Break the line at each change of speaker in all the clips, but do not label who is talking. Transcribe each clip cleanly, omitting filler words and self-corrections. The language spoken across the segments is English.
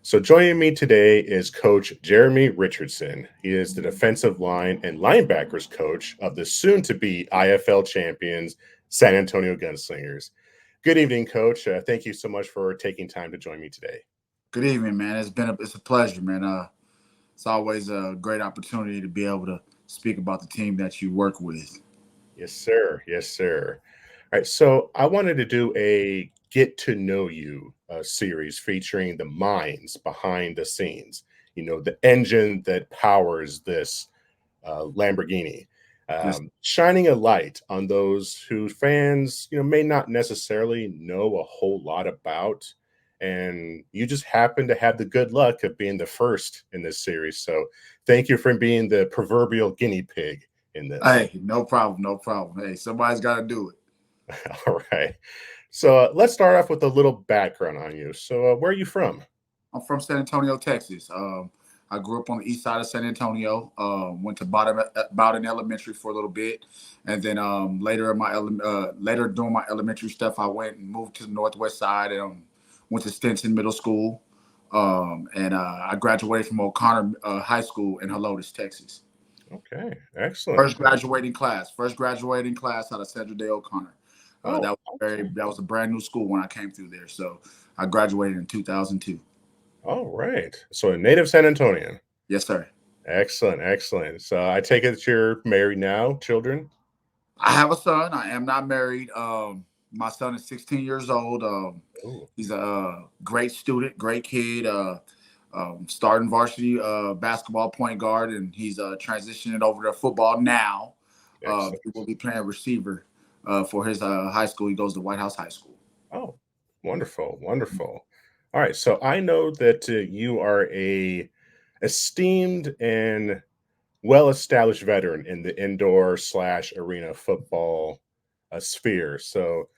So joining me today is Coach Jeramie Richardson. He is the defensive line and linebackers coach of the soon-to-be IFL champions, San Antonio Gunslingers. Good evening, Coach. Thank you so much for taking time to join me today.
Good evening, man. It's a pleasure, man. It's always a great opportunity to be able to speak about the team that you work with.
Yes, sir. Yes, sir. All right. So I wanted to do a get to know you series featuring the minds behind the scenes. The engine that powers this Lamborghini,
Yes,
shining a light on those who fans, may not necessarily know a whole lot about. And you just happen to have the good luck of being the first in this series. So thank you for being the proverbial guinea pig in this.
hey, no problem, no problem. Hey, somebody's got to do it.
All right. So let's start off with a little background on you. So where are you from?
I'm from San Antonio, Texas. I grew up on the east side of San Antonio. Went to Bowden Elementary for a little bit, and then later during my elementary stuff, I went and moved to the northwest side and went to Stinson Middle School. And I graduated from O'Connor High School in Helotes, Texas.
Okay, excellent.
First graduating class out of Sandra Day O'Connor.
Oh, awesome.
That was a brand new school when I came through there. So I graduated in 2002.
All right. So a native San Antonian.
Yes, sir.
Excellent, excellent. So I take it that you're married now, children?
I have a son. I am not married. My son is 16 years old.
Oh,
He's a great student, great kid. Starting varsity basketball point guard, and he's transitioning over to football now. He
excellent.
will be playing receiver for his high school. He goes to White House High School.
Oh, wonderful, wonderful. All right. So I know that you are a esteemed and well-established veteran in the indoor slash arena football sphere. So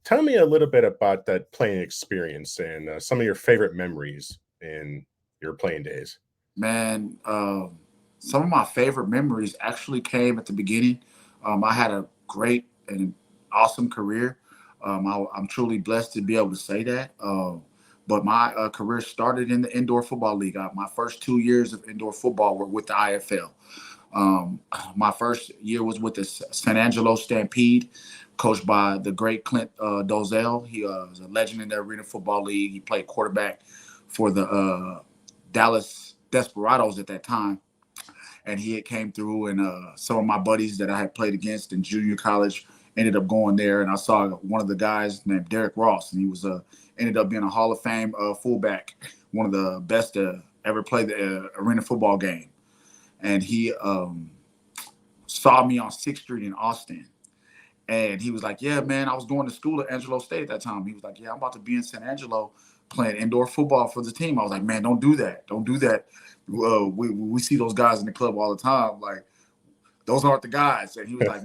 tell me a little bit about that playing experience and some of your favorite memories in your playing days.
Man, some of my favorite memories actually came at the beginning. I had a great and awesome career. I'm truly blessed to be able to say that. But my career started in the indoor football league. My first 2 years of indoor football were with the IFL. Um, my first year was with the San Angelo Stampede, coached by the great Clint Dozell. He was a legend in the Arena Football League. He played quarterback for the Dallas Desperados at that time, and he had came through. And some of my buddies that I had played against in junior college ended up going there. And I saw one of the guys named Derek Ross, and he was ended up being a Hall of Fame fullback, one of the best to ever play the arena football game. And he saw me on 6th Street in Austin. And he was like, "Yeah, man, I was going to school at Angelo State at that time." He was like, "Yeah, I'm about to be in San Angelo playing indoor football for the team." I was like, "Man, don't do that. Don't do that. We see those guys in the club all the time. Like, those aren't the guys." And he was like,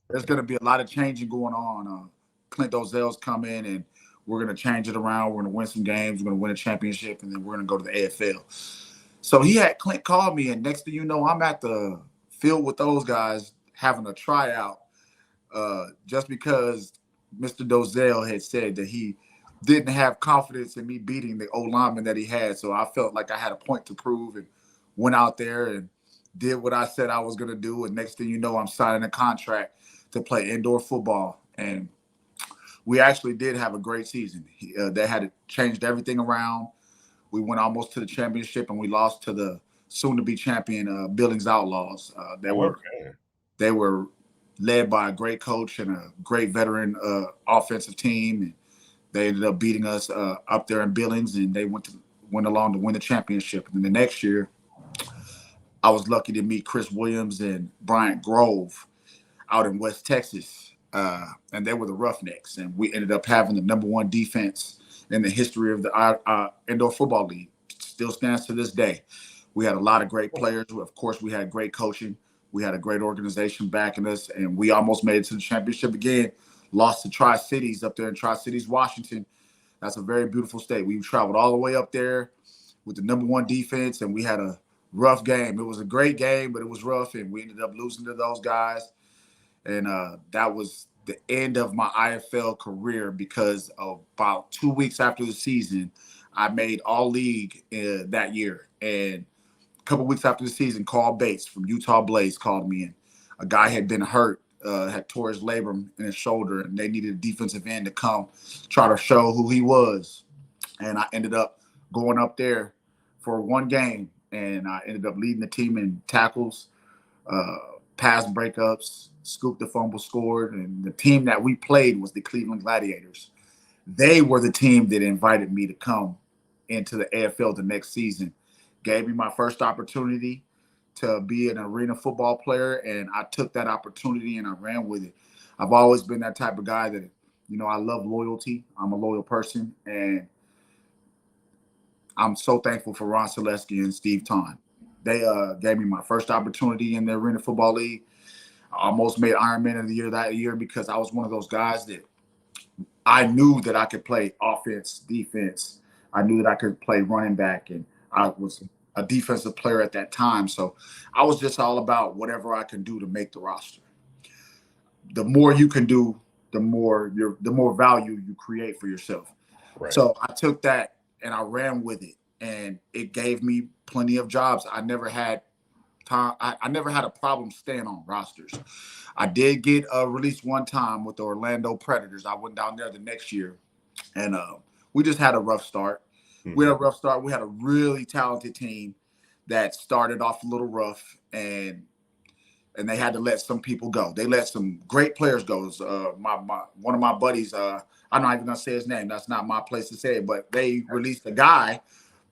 "There's going to be a lot of changing going on. Clint Dozell's come in, and we're going to change it around. We're going to win some games. We're going to win a championship, and then we're going to go to the AFL." So he had Clint call me, and next thing you know, I'm at the field with those guys having a tryout just because Mr. Dozell had said that he didn't have confidence in me beating the old lineman that he had. So I felt like I had a point to prove and went out there and did what I said I was going to do. And next thing you know, I'm signing a contract to play indoor football. And we actually did have a great season. They had changed everything around. We went almost to the championship, and we lost to the soon-to-be champion Billings Outlaws.
Okay.
They were led by a great coach and a great veteran offensive team. And they ended up beating us up there in Billings, and they went along to win the championship. And then the next year, I was lucky to meet Chris Williams and Bryant Grove out in West Texas, and they were the Roughnecks. And we ended up having the number one defense in the history of the indoor football league. Still stands to this day. We had a lot of great players. Of course, we had great coaching. We had a great organization backing us, and we almost made it to the championship again. Lost to Tri-Cities up there in Tri-Cities, Washington. That's a very beautiful state. We traveled all the way up there with the number one defense, and we had a rough game. It was a great game, but it was rough, and we ended up losing to those guys. And that was the end of my IFL career because about 2 weeks after the season, I made all league that year. And a couple weeks after the season, Carl Bates from Utah Blaze called me in. A guy had been hurt, had tore his labrum in his shoulder, and they needed a defensive end to come try to show who he was. And I ended up going up there for one game, and I ended up leading the team in tackles, pass breakups, scooped the fumble, scored. And the team that we played was the Cleveland Gladiators. They were the team that invited me to come into the AFL the next season, gave me my first opportunity to be an arena football player, and I took that opportunity and I ran with it. I've always been that type of guy that, I love loyalty. I'm a loyal person, and I'm so thankful for Ron Selesky and Steve Ton. They gave me my first opportunity in the Arena Football League. I almost made Ironman of the Year that year because I was one of those guys that I knew that I could play offense, defense. I knew that I could play running back, and I was a defensive player at that time. So I was just all about whatever I can do to make the roster. The more you can do, the more value you create for yourself.
Right.
So I took that and I ran with it, and it gave me plenty of jobs. I never had time. I never had a problem staying on rosters. I did get released one time with the Orlando Predators. I went down there the next year, and we just had a rough start.
Mm-hmm.
We had a rough start. We had a really talented team that started off a little rough, and they had to let some people go. They let some great players go. One of my buddies, I'm not even gonna say his name. That's not my place to say it. But they released a guy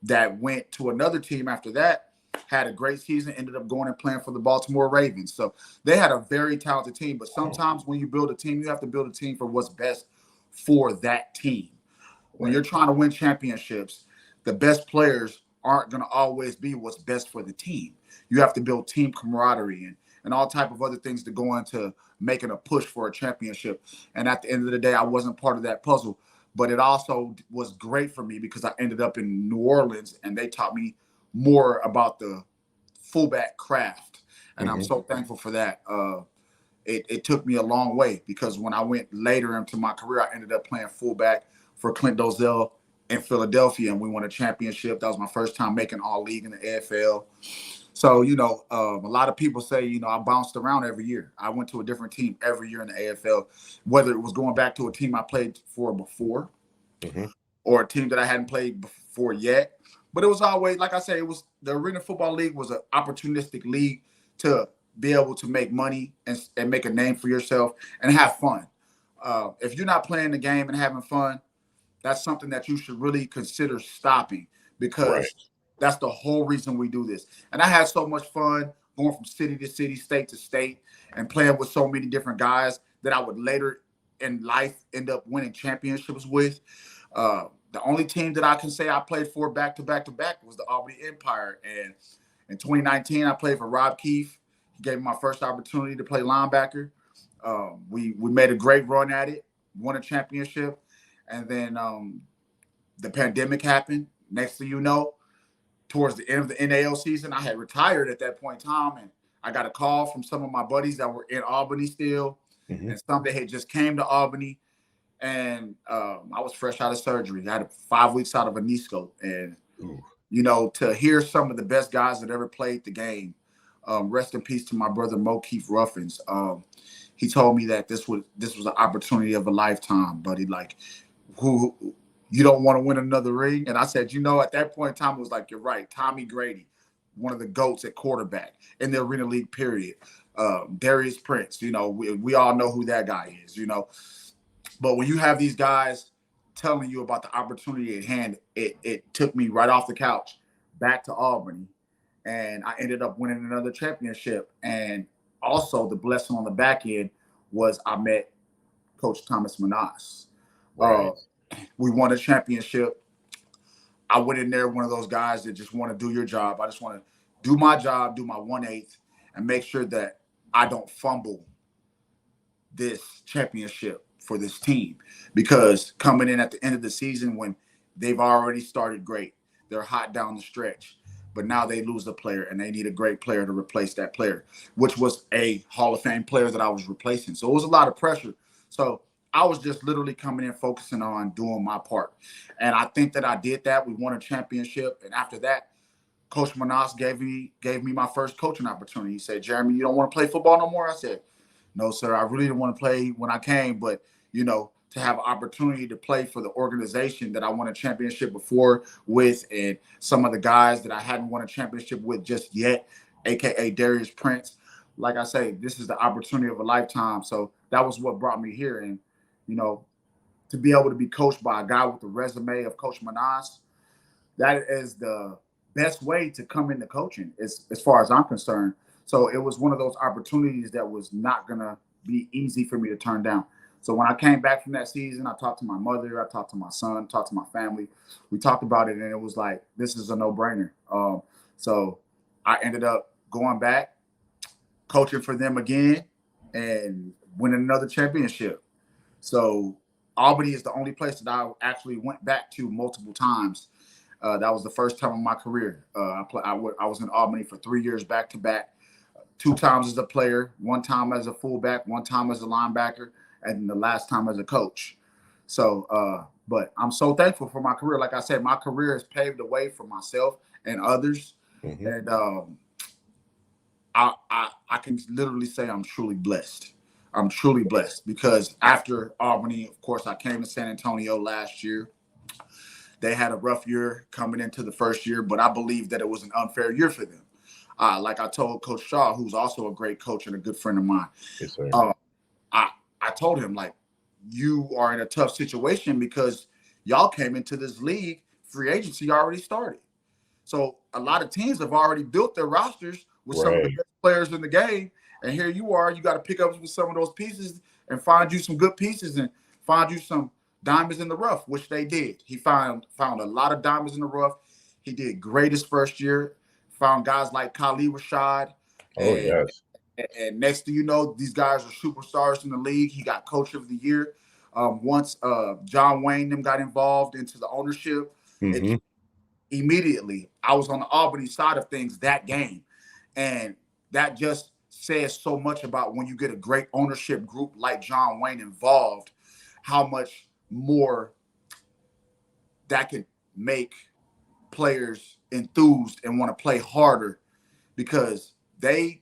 that went to another team after that, had a great season, ended up going and playing for the Baltimore Ravens. So they had a very talented team. But sometimes when you build a team, you have to build a team for what's best for that team. When you're trying to win championships, the best players aren't going to always be what's best for the team. You have to build team camaraderie and all type of other things to go into making a push for a championship. And at the end of the day, I wasn't part of that puzzle. But it also was great for me because I ended up in New Orleans, and they taught me more about the fullback craft. And I'm so thankful for that. It took me a long way because when I went later into my career, I ended up playing fullback for Clint Dozier in Philadelphia, and we won a championship. That was my first time making all league in the AFL. So, a lot of people say, I bounced around every year. I went to a different team every year in the AFL, whether it was going back to a team I played for before or a team that I hadn't played before yet. But it was always, like I said, it was the Arena Football League was an opportunistic league to be able to make money and make a name for yourself and have fun. If you're not playing the game and having fun, that's something that you should really consider stopping because that's the whole reason we do this. And I had so much fun going from city to city, state to state, and playing with so many different guys that I would later in life end up winning championships with. The only team that I can say I played for back to back to back was the Albany Empire. And in 2019, I played for Rob Keefe. He gave me my first opportunity to play linebacker. We made a great run at it, won a championship. And then the pandemic happened. Next thing you know, towards the end of the NAL season, I had retired at that point in time. And I got a call from some of my buddies that were in Albany still. And some that had just came to Albany. And I was fresh out of surgery. I had 5 weeks out of a knee scope. And, to hear some of the best guys that ever played the game, rest in peace to my brother, Mo Keith Ruffins. He told me that this was an opportunity of a lifetime, buddy. Like, who you don't want to win another ring? And I said, at that point in time, it was like, you're right. Tommy Grady, one of the GOATs at quarterback in the Arena League period. Darius Prince, we all know who that guy is, But when you have these guys telling you about the opportunity at hand, it took me right off the couch back to Albany. And I ended up winning another championship. And also the blessing on the back end was I met Coach Thomas Manas. We won a championship. I went in there, one of those guys that just want to do your job. I just want to do my job, do my 1/8, and make sure that I don't fumble this championship for this team. Because coming in at the end of the season when they've already started great, they're hot down the stretch, but now they lose a player and they need a great player to replace that player, which was a Hall of Fame player that I was replacing. So it was a lot of pressure. So I was just literally coming in focusing on doing my part. And I think that I did that. We won a championship. And after that, Coach Manas gave me my first coaching opportunity. He said, Jeramie, you don't want to play football no more? I said, no, sir. I really didn't want to play when I came, but to have an opportunity to play for the organization that I won a championship before with, and some of the guys that I hadn't won a championship with just yet, aka Darius Prince. Like I say, this is the opportunity of a lifetime. So that was what brought me here. And, you know, to be able to be coached by a guy with the resume of Coach Manas, that is the best way to come into coaching as far as I'm concerned. So it was one of those opportunities that was not going to be easy for me to turn down. So when I came back from that season, I talked to my mother, I talked to my son, talked to my family. We talked about it, and it was like, this is a no-brainer. So I ended up going back, coaching for them again, and winning another championship. So Albany is the only place that I actually went back to multiple times. That was the first time in my career. I was in Albany for 3 years back to back, 2 times as a player, 1 time as a fullback, 1 time as a linebacker, and the last time as a coach. So, but I'm so thankful for my career. Like I said, my career has paved the way for myself and others. Mm-hmm. And I can literally say I'm truly blessed. I'm truly blessed because after Albany, of course, I came to San Antonio last year. They had a rough year coming into the first year, but I believe that it was an unfair year for them. Like I told Coach Shaw, who's also a great coach and a good friend of mine, yes, I told him, like, you are in a tough situation because y'all came into this league, free agency already started. So a lot of teams have already built their rosters with some of the best players in the game. And here you are, you got to pick up some of those pieces and find you some good pieces and find you some diamonds in the rough, which they did. He found a lot of diamonds in the rough. He did great his first year. Found guys like Khalid Rashad.
Oh, yes.
And next thing you know, these guys are superstars in the league. He got Coach of the Year. Once John Wayne them got involved into the ownership, mm-hmm. Immediately I was on the Albany side of things that game. And that just says so much about when you get a great ownership group like John Wayne involved, how much more that could make players enthused and want to play harder, because they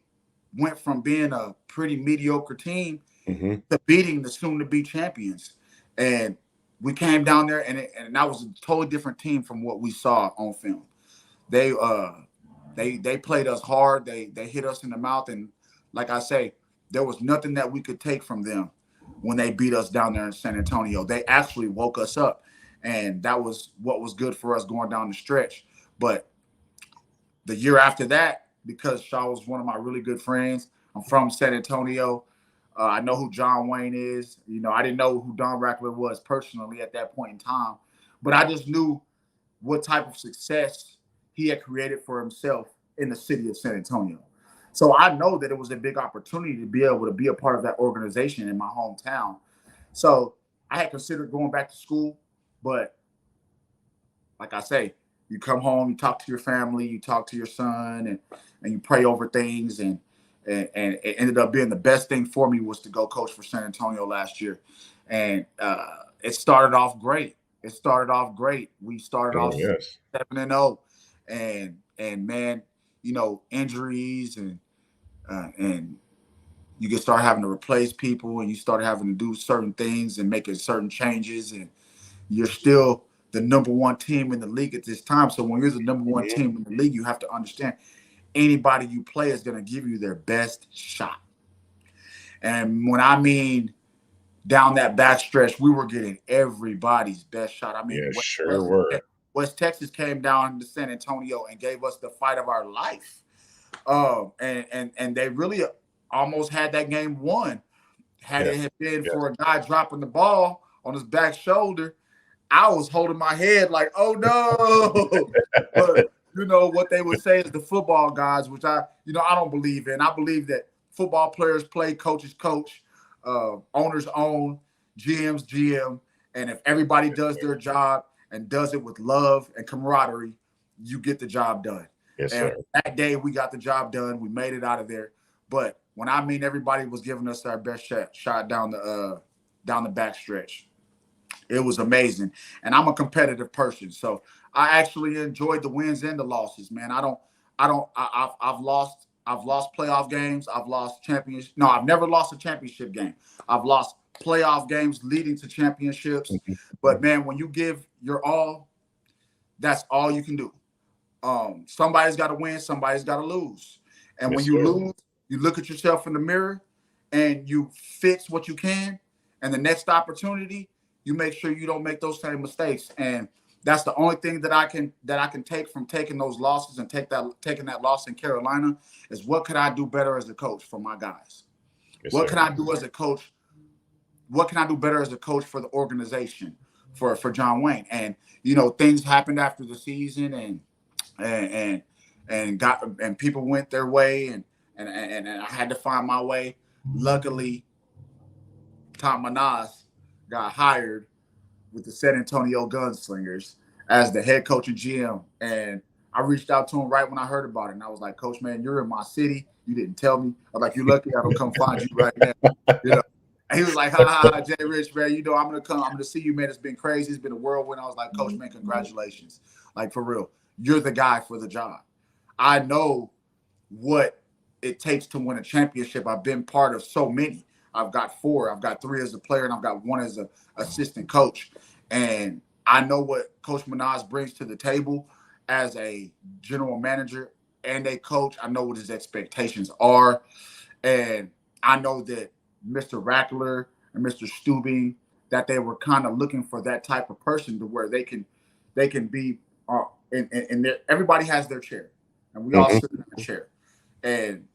went from being a pretty mediocre team mm-hmm. to beating the soon-to-be champions. And we came down there, and that was a totally different team from what we saw on film. They played us hard. They hit us in the mouth, and like I say, there was nothing that we could take from them when they beat us down there in San Antonio. They actually woke us up, and that was what was good for us going down the stretch. But the year after that, because Shaw was one of my really good friends, I'm from San Antonio. I know who John Wayne is. I didn't know who Don Rackler was personally at that point in time, but I just knew what type of success he had created for himself in the city of San Antonio. So I know that it was a big opportunity to be able to be a part of that organization in my hometown. So I had considered going back to school, but like I say, you come home, you talk to your family, you talk to your son, and you pray over things, and it ended up being the best thing for me was to go coach for San Antonio last year. And it started off great. We started off 7-0, and man, injuries and you can start having to replace people, and you start having to do certain things and making certain changes, and you're still the number 1 team in the league at this time. So when you're the number 1 team in the league, you have to understand anybody you play is going to give you their best shot. And when I mean down that back stretch, we were getting everybody's best shot. I mean, West Texas came down to San Antonio and gave us the fight of our life. And they really almost had that game won. Had it been for a guy dropping the ball on his back shoulder, I was holding my head like, oh no. But what they would say is the football guys, which I don't believe in. I believe that football players play, coaches coach, owners own, GMs GM, and if everybody does their job and does it with love and camaraderie, you get the job done.
Yes,
and
sir.
That day we got the job done. We made it out of there. But when I mean everybody was giving us our best shot down the down the backstretch. It was amazing. And I'm a competitive person. So I actually enjoyed the wins and the losses, man. I've lost playoff games. I've lost championships. No, I've never lost a championship game. I've lost playoff games leading to championships. But man, when you give your all, that's all you can do. Somebody's got to win, somebody's got to lose. And when
Yes,
you
sir.
lose, you look at yourself in the mirror and you fix what you can. And the next opportunity, you make sure you don't make those same mistakes. And that's the only thing that I can take from taking those losses and taking that loss in Carolina is what could I do better as a coach for my guys?
Yes,
What
sir.
can I do as a coach? What can I do better as a coach for the organization, for John Wayne? And things happened after the season, and and people went their way, and I had to find my way. Luckily, Tom Manas got hired with the San Antonio Gunslingers as the head coach and GM. And I reached out to him right when I heard about it. And I was like, Coach, man, you're in my city. You didn't tell me. I'm like, you're lucky I don't come find you right now. And he was like, ha, ha, ha, Jay Rich, man, I'm going to come. I'm going to see you, man. It's been crazy. It's been a whirlwind. I was like, Coach, man, congratulations. Like, for real. You're the guy for the job. I know what it takes to win a championship. I've been part of so many. I've got 4. I've got 3 as a player, and I've got 1 as an assistant coach. And I know what Coach Manas brings to the table as a general manager and a coach. I know what his expectations are. And I know that Mr. Rackler and Mr. Stubing, that they were kind of looking for that type of person to where they can be in there. Everybody has their chair, and we all sit in a chair. And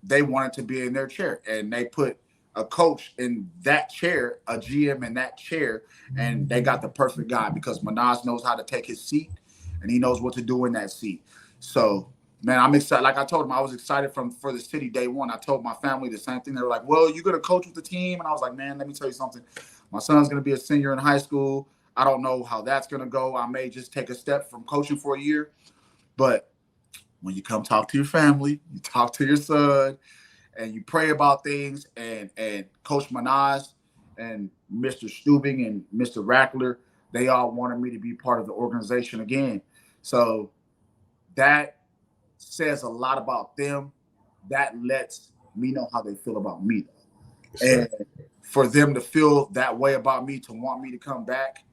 they wanted to be in their chair, and they put a coach in that chair, a GM in that chair, and they got the perfect guy because Manas knows how to take his seat, and he knows what to do in that seat. So, man, I'm excited. Like I told him, I was excited for the city day one. I told my family the same thing. They were like, well, you're going to coach with the team? And I was like, man, let me tell you something. My son's going to be a senior in high school. I don't know how that's going to go. I may just take a step from coaching for a year. But when you come talk to your family, you talk to your son, and you pray about things, and Coach Manas and Mr. Stubing and Mr. Rackler, they all wanted me to be part of the organization again. So that says a lot about them. That lets me know how they feel about me. Yes, and for them to feel that way about me, to want me to come back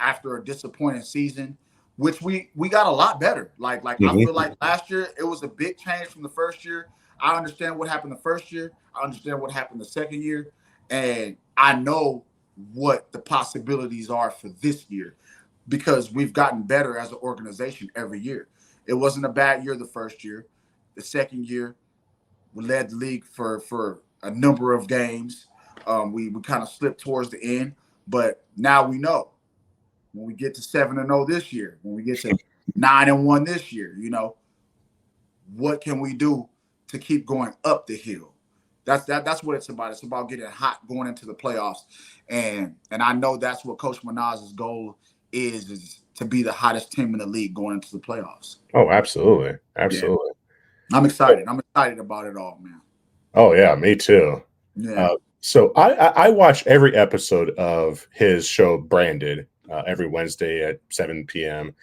after a disappointing season, which we got a lot better. Like I feel like last year it was a big change from the first year. I understand what happened the first year. I understand what happened the second year. And I know what the possibilities are for this year because we've gotten better as an organization every year. It wasn't a bad year the first year. The second year, we led the league for a number of games. We kind of slipped towards the end. But now we know when we get to 7-0 this year, when we get to 9-1 this year, what can we do to keep going up the hill? That's what it's about. It's about getting hot going into the playoffs. And I know that's what Coach Manaz's goal is to be the hottest team in the league going into the playoffs.
Oh, absolutely. Absolutely.
Yeah. I'm excited. I'm excited about it all, man.
Oh, yeah, me too.
Yeah.
So I watch every episode of his show Branded every Wednesday at 7 p.m.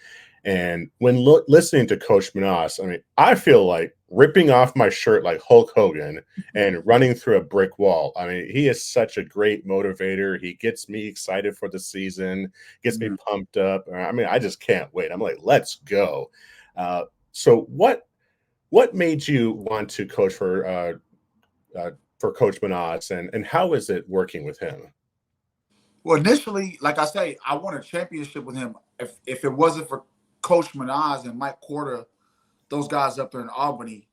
And when listening to Coach Manas, I mean, I feel like ripping off my shirt like Hulk Hogan and running through a brick wall. I mean, he is such a great motivator. He gets me excited for the season, gets me pumped up. I mean, I just can't wait. I'm like, let's go. So what made you want to coach for Coach Manas, and how is it working with him?
Well, initially, like I say, I won a championship with him. If it wasn't for Coach Manas and Mike Corda, those guys up there in Albany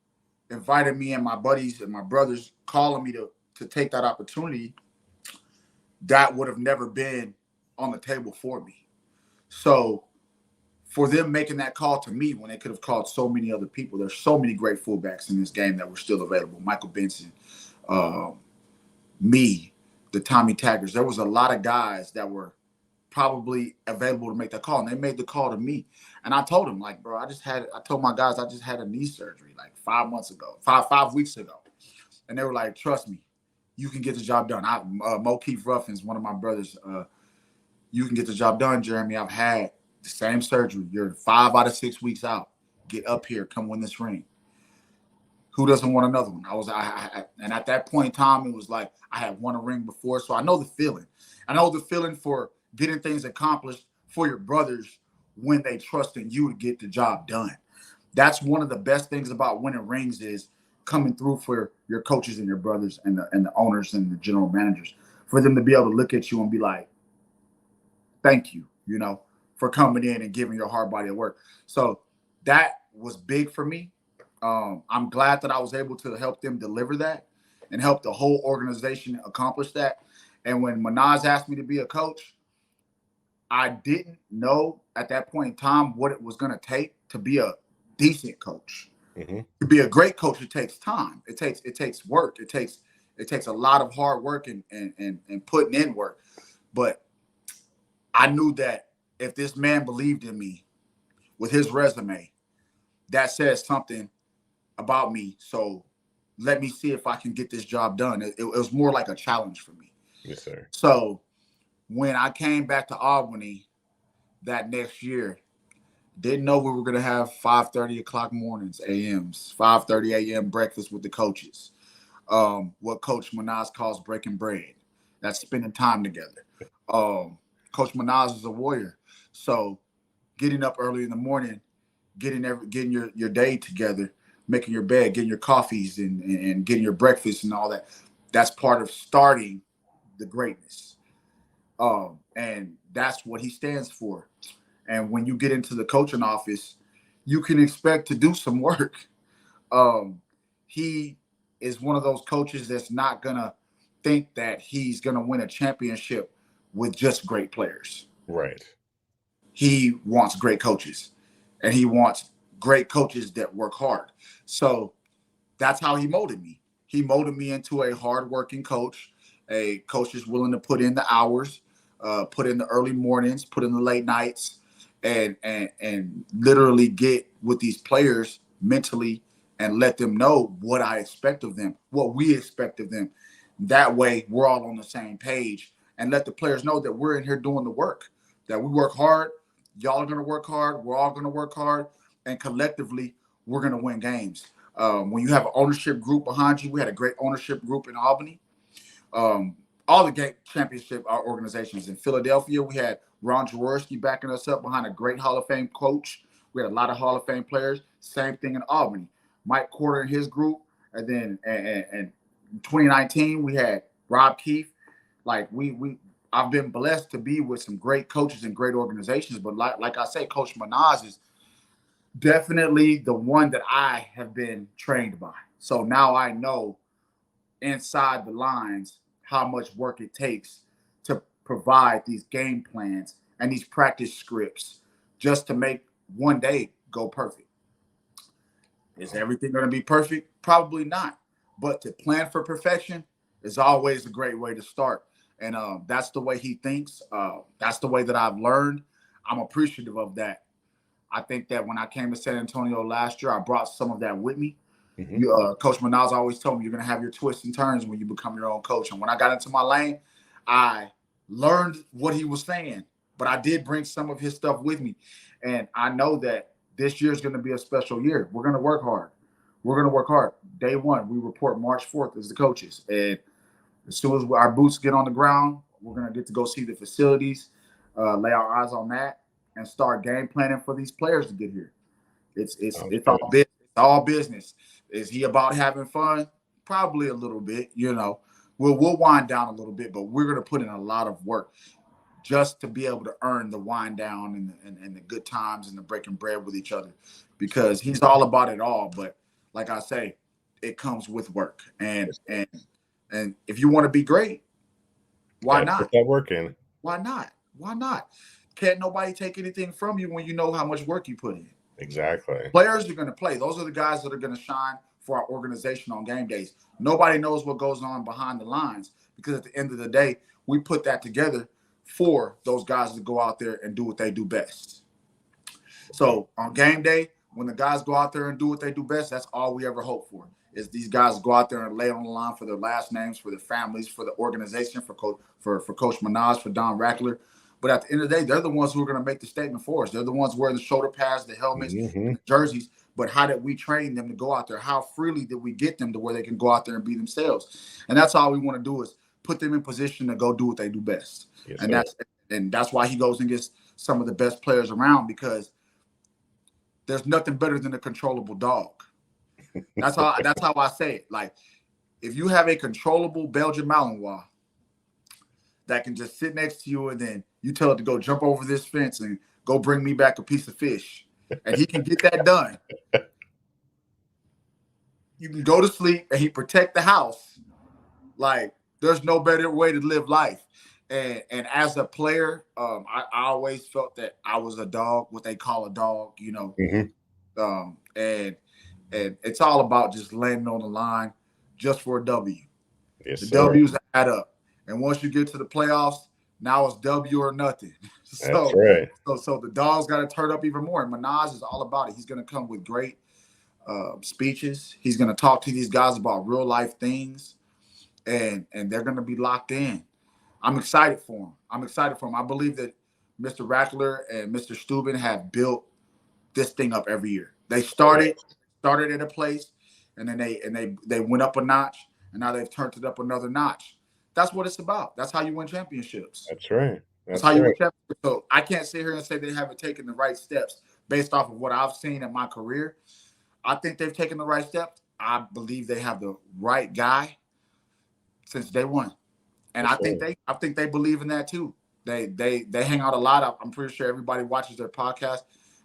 invited me and my buddies and my brothers, calling me to take that opportunity, that would have never been on the table for me. So for them making that call to me when they could have called so many other people, there's so many great fullbacks in this game that were still available. Michael Benson, me, the Tommy Taggers. There was a lot of guys that were probably available to make that call, and they made the call to me. And I told them, like, bro, I told my guys I just had a knee surgery like 5 weeks ago. And they were like, trust me, you can get the job done. Mokeith Ruffin's one of my brothers. You can get the job done, Jeramie. I've had the same surgery. You're 5 out of 6 weeks out. Get up here. Come win this ring. Who doesn't want another one? And at that point in time, it was like I had won a ring before, so I know the feeling. I know the feeling for getting things accomplished for your brothers when they trust in you to get the job done. That's one of the best things about winning rings is coming through for your coaches and your brothers and the owners and the general managers, for them to be able to look at you and be like, thank you, for coming in and giving your hard body of work. So that was big for me. I'm glad that I was able to help them deliver that and help the whole organization accomplish that. And when Manaz asked me to be a coach, I didn't know at that point in time what it was going to take to be a decent coach.
Mm-hmm.
To be a great coach, it takes time. It takes work. It takes a lot of hard work and putting in work. But I knew that if this man believed in me with his resume, that says something about me. So let me see if I can get this job done. It was more like a challenge for me.
Yes, sir.
So when I came back to Albany that next year, didn't know we were going to have 5:30 o'clock mornings, a.m.s, 5:30 a.m. breakfast with the coaches. What Coach Manaz calls breaking bread. That's spending time together. Coach Manaz is a warrior. So getting up early in the morning, getting your day together, making your bed, getting your coffees and getting your breakfast and all that, that's part of starting the greatness. And that's what he stands for. And when you get into the coaching office, you can expect to do some work. He is one of those coaches that's not going to think that he's going to win a championship with just great players.
Right.
He wants great coaches, and he wants great coaches that work hard. So that's how he molded me. He molded me into a hardworking coach, a coach that's willing to put in the hours, put in the early mornings, put in the late nights, and literally get with these players mentally and let them know what I expect of them, what we expect of them. That way, we're all on the same page, and let the players know that we're in here doing the work, that we work hard. Y'all are going to work hard. We're all going to work hard. And collectively, we're going to win games. When you have an ownership group behind you, we had a great ownership group in Albany. All the game championship organizations in Philadelphia, we had Ron Jaworski backing us up behind a great Hall of Fame coach. We had a lot of Hall of Fame players. Same thing in Albany. Mike Porter and his group. And then in 2019, we had Rob Keefe. Like I've been blessed to be with some great coaches and great organizations. But like I say, Coach Manaz is definitely the one that I have been trained by. So now I know inside the lines how much work it takes to provide these game plans and these practice scripts just to make one day go perfect. Is everything going to be perfect? Probably not. But to plan for perfection is always a great way to start. And that's the way he thinks. That's the way that I've learned. I'm appreciative of that. I think that when I came to San Antonio last year, I brought some of that with me. Mm-hmm. Coach Manaz always told me you're going to have your twists and turns when you become your own coach. And when I got into my lane, I learned what he was saying, but I did bring some of his stuff with me. And I know that this year is going to be a special year. We're going to work hard. We're going to work hard. Day one, we report March 4th as the coaches. And as soon as our boots get on the ground, we're going to get to go see the facilities, lay our eyes on that, and start game planning for these players to get here. It's all business. It's all business. Is he about having fun? Probably a little bit. We'll wind down a little bit, but we're going to put in a lot of work just to be able to earn the wind down and the good times and the breaking bread with each other, because he's all about it all. But like I say, it comes with work, and if you want to be great, why not?
Put that work in.
Why not? Why not? Can't nobody take anything from you when you know how much work you put in.
Exactly.
Players are going to play. Those are the guys that are going to shine for our organization on game days. Nobody knows what goes on behind the lines, because at the end of the day, we put that together for those guys to go out there and do what they do best. So on game day, when the guys go out there and do what they do best, that's all we ever hope for. is these guys go out there and lay on the line for their last names, for their families, for the organization, for Coach Minaj, for Don Rackler. But at the end of the day, they're the ones who are going to make the statement for us. They're the ones wearing the shoulder pads, the helmets, and the jerseys. But how did we train them to go out there? How freely did we get them to where they can go out there and be themselves? And that's all we want to do is put them in position to go do what they do best. Yes, and that's why he goes and gets some of the best players around, because there's nothing better than a controllable dog. That's how I say it. Like, if you have a controllable Belgian Malinois that can just sit next to you and then you tell it to go jump over this fence and go bring me back a piece of fish, and he can get that done. You can go to sleep and he protect the house. Like, there's no better way to live life. And as a player, I always felt that I was a dog, what they call a dog, you know. And it's all about just landing on the line just for a W. Yes, the W's add up. And once you get to the playoffs, now it's W or nothing.
That's right.
So the dog's got to turn up even more. And Minaj is all about it. He's going to come with great speeches. He's going to talk to these guys about real life things. And they're going to be locked in. I'm excited for him. I believe that Mr. Rackler and Mr. Steuben have built this thing up every year. They started at a place, and then they went up a notch, and now they've turned it up another notch. That's what it's about. That's how you win championships.
That's right.
That's how you win championships. So I can't sit here and say they haven't taken the right steps based off of what I've seen in my career. I think they've taken the right steps. I believe they have the right guy since day one. And I think they believe in that too. They hang out a lot. I'm pretty sure everybody watches their podcast.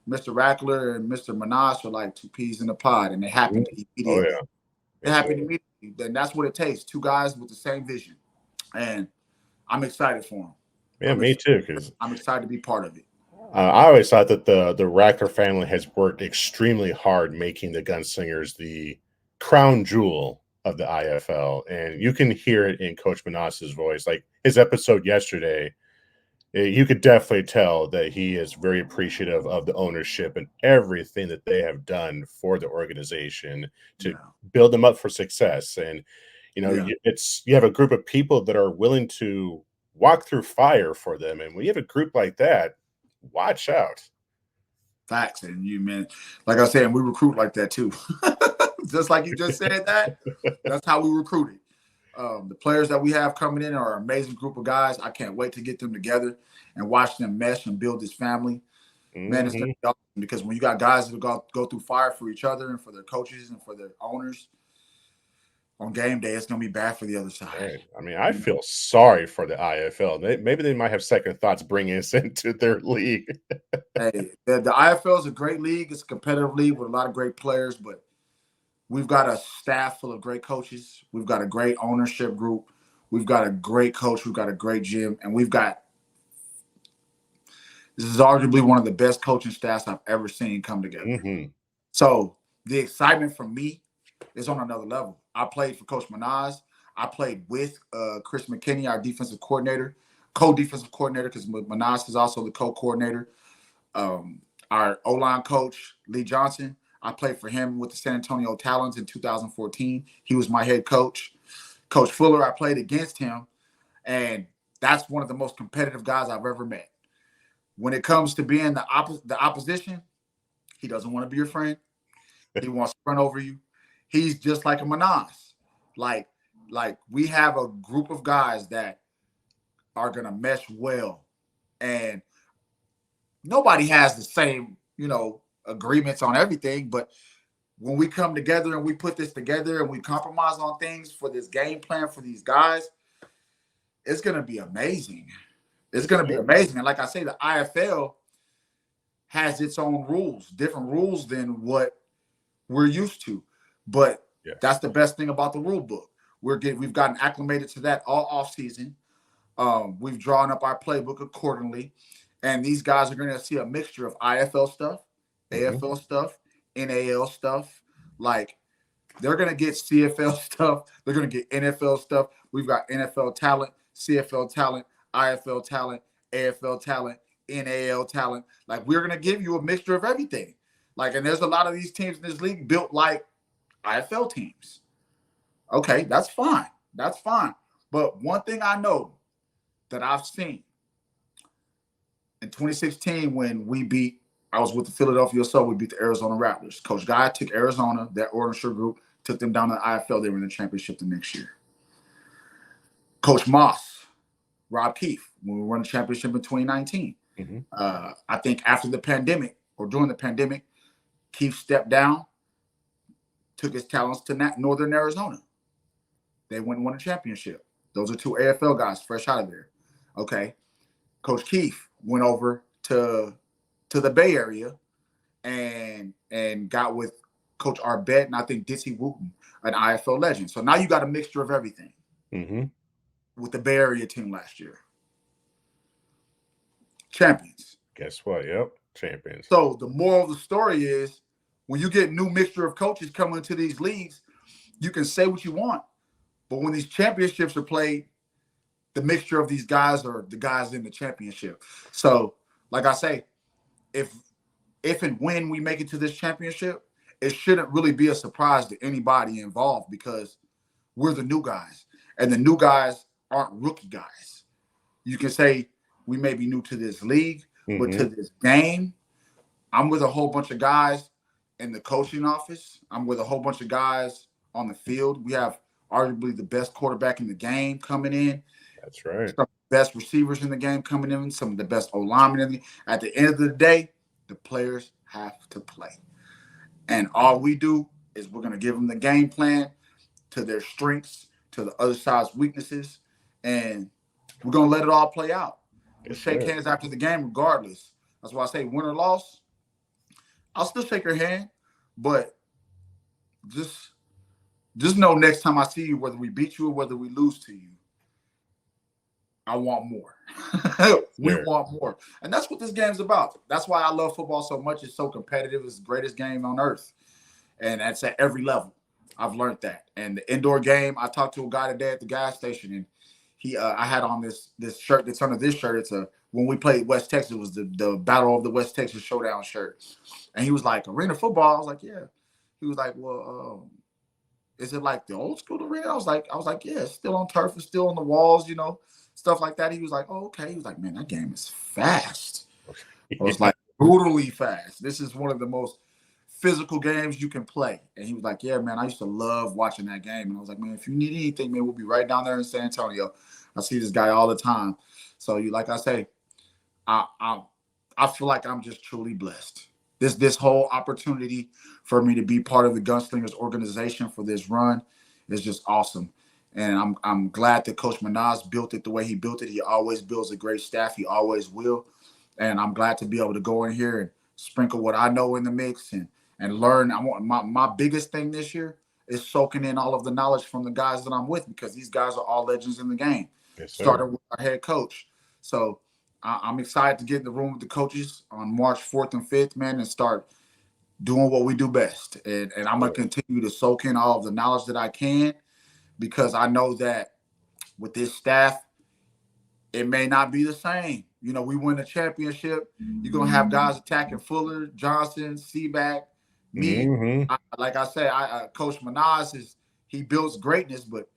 Mr. Rackler and Mr. Minaj are like two peas in a pod, and they happen to immediately. Oh, yeah. They happen immediately. Then that's what it takes. Two guys with the same vision. And I'm excited for them.
Yeah, me too. Because
I'm excited to be part of it.
I always thought that the Rackler family has worked extremely hard making the Gunslingers the crown jewel of the IFL, and you can hear it in Coach Minaj's voice. Like his episode yesterday, you could definitely tell that he is very appreciative of the ownership and everything that they have done for the organization to build them up for success. And you have a group of people that are willing to walk through fire for them, and when you have a group like that, watch out.
Facts. And like I said, we recruit like that too. Just like you just said that, that's how we recruited. The players that we have coming in are an amazing group of guys. I can't wait to get them together and watch them mesh and build this family. Man, it's gonna be awesome, because when you got guys that go through fire for each other and for their coaches and for their owners, on game day, it's going to be bad for the other side.
Right. I mean, I feel sorry for the IFL. Maybe they might have second thoughts bringing us into their league.
Hey, the IFL is a great league. It's a competitive league with a lot of great players, but we've got a staff full of great coaches. We've got a great ownership group. We've got a great coach. We've got a great gym. And this is arguably one of the best coaching staffs I've ever seen come together. So the excitement for me is on another level. I played for Coach Minaj. I played with Chris McKinney, our defensive coordinator, co-defensive coordinator, because Minaj is also the co-coordinator. Our O-line coach, Lee Johnson, I played for him with the San Antonio Talons in 2014. He was my head coach. Coach Fuller, I played against him, and that's one of the most competitive guys I've ever met. When it comes to being the opposition, he doesn't want to be your friend. He wants to run over you. He's just like a Minaj. Like we have a group of guys that are going to mesh well. And nobody has the same, agreements on everything. But when we come together and we put this together and we compromise on things for this game plan for these guys, it's going to be amazing. It's going to be amazing. And like I say, the IFL has its own rules, different rules than what we're used to. But that's the best thing about the rule book. We've gotten acclimated to that all off season. We've drawn up our playbook accordingly. And these guys are going to see a mixture of IFL stuff, AFL stuff, NAL stuff. Like, they're going to get CFL stuff. They're going to get NFL stuff. We've got NFL talent, CFL talent, IFL talent, AFL talent, NAL talent. Like, we're going to give you a mixture of everything. Like, and there's a lot of these teams in this league built like IFL teams. Okay, that's fine. That's fine. But one thing I know that I've seen in 2016 when I was with the Philadelphia Soul, we beat the Arizona Raptors. Coach Guy took Arizona, that Order group, took them down to the IFL. They were in the championship the next year. Coach Moss, Rob Keefe, when we won the championship in 2019.
Mm-hmm.
I think after the pandemic or during the pandemic, Keefe stepped down, took his talents to Northern Arizona. They went and won a championship. Those are two AFL guys fresh out of there. Okay. Coach Keefe went over to the Bay Area and got with Coach Arbet and I think Ditsy Wooten, an IFL legend. So now you got a mixture of everything with the Bay Area team last year. Champions.
Guess what? Yep. Champions.
So the moral of the story is when you get new mixture of coaches coming into these leagues, you can say what you want. But when these championships are played, the mixture of these guys are the guys in the championship. So, like I say, if and when we make it to this championship, it shouldn't really be a surprise to anybody involved because we're the new guys. And the new guys aren't rookie guys. You can say we may be new to this league, but to this game, I'm with a whole bunch of guys in the coaching office. I'm with a whole bunch of guys on the field. We have arguably the best quarterback in the game coming in.
That's right.
Some of the best receivers in the game coming in. Some of the best O-linemen in the game. At the end of the day, the players have to play. And all we do is we're going to give them the game plan to their strengths, to the other side's weaknesses, and we're going to let it all play out. We'll shake hands after the game regardless. That's why I say win or loss, I'll still shake your hand, but just know next time I see you, whether we beat you or whether we lose to you, I want more. We want more. And that's what this game's about. That's why I love football so much. It's so competitive. It's the greatest game on earth. And that's at every level. I've learned that. And the indoor game, I talked to a guy today at the gas station, and I had on this shirt that's under this shirt. It's when we played West Texas, it was the Battle of the West Texas Showdown shirt. And he was like, arena football? I was like, yeah. He was like, well, is it like the old school arena? I was like, yeah, it's still on turf, it's still on the walls, stuff like that. He was like, oh, okay. He was like, man, that game is fast. I was like, brutally fast. This is one of the most physical games you can play. And he was like, yeah, man, I used to love watching that game. And I was like, man, if you need anything, man, we'll be right down there in San Antonio. I see this guy all the time. So like I say, I feel like I'm just truly blessed. This whole opportunity for me to be part of the Gunslingers organization for this run is just awesome. And I'm glad that Coach Manaz built it the way he built it. He always builds a great staff. He always will. And I'm glad to be able to go in here and sprinkle what I know in the mix and learn. I want my biggest thing this year is soaking in all of the knowledge from the guys that I'm with, because these guys are all legends in the game.
Yes, sir.
Starting with our head coach. So I'm excited to get in the room with the coaches on March 4th and 5th, man, and start doing what we do best. And I'm going to continue to soak in all of the knowledge that I can, because I know that with this staff, it may not be the same. We win a championship. You're going to have guys attacking Fuller, Johnson, Seaback, me. Like I said, Coach Manaz he builds greatness, but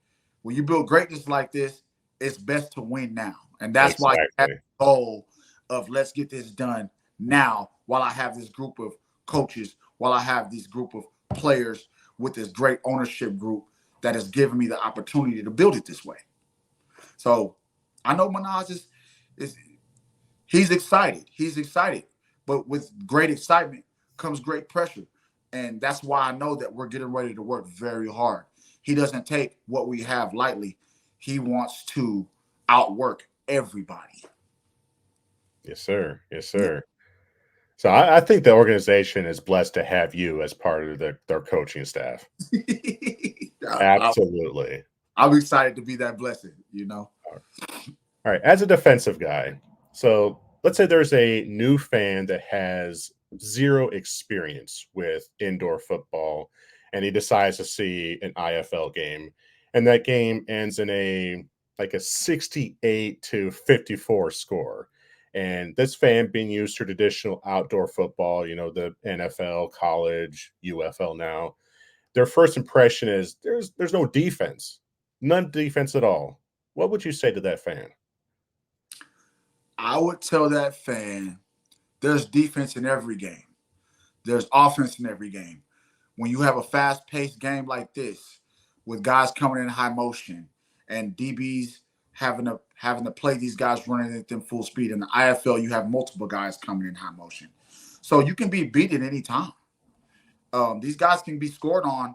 when you build greatness like this, it's best to win now. And that's why I have the goal of let's get this done now while I have this group of coaches, while I have this group of players with this great ownership group that has given me the opportunity to build it this way. So I know Manaz he's excited. He's excited. But with great excitement comes great pressure. And that's why I know that we're getting ready to work very hard. He doesn't take what we have lightly. He wants to outwork everybody.
Yes, sir. Yes, sir. Yeah. So I think the organization is blessed to have you as part of their coaching staff. Absolutely.
I'm excited to be that blessing,
All right. As a defensive guy, so let's say there's a new fan that has zero experience with indoor football, and he decides to see an IFL game, and that game ends in a 68-54 score. And this fan being used to traditional outdoor football, the NFL, college, UFL now, their first impression is there's no defense, none defense at all. What would you say to that fan?
I would tell that fan there's defense in every game. There's offense in every game. When you have a fast-paced game like this, with guys coming in high motion and DBs having to play these guys running at them full speed. In the IFL, you have multiple guys coming in high motion, so you can be beat at any time. These guys can be scored on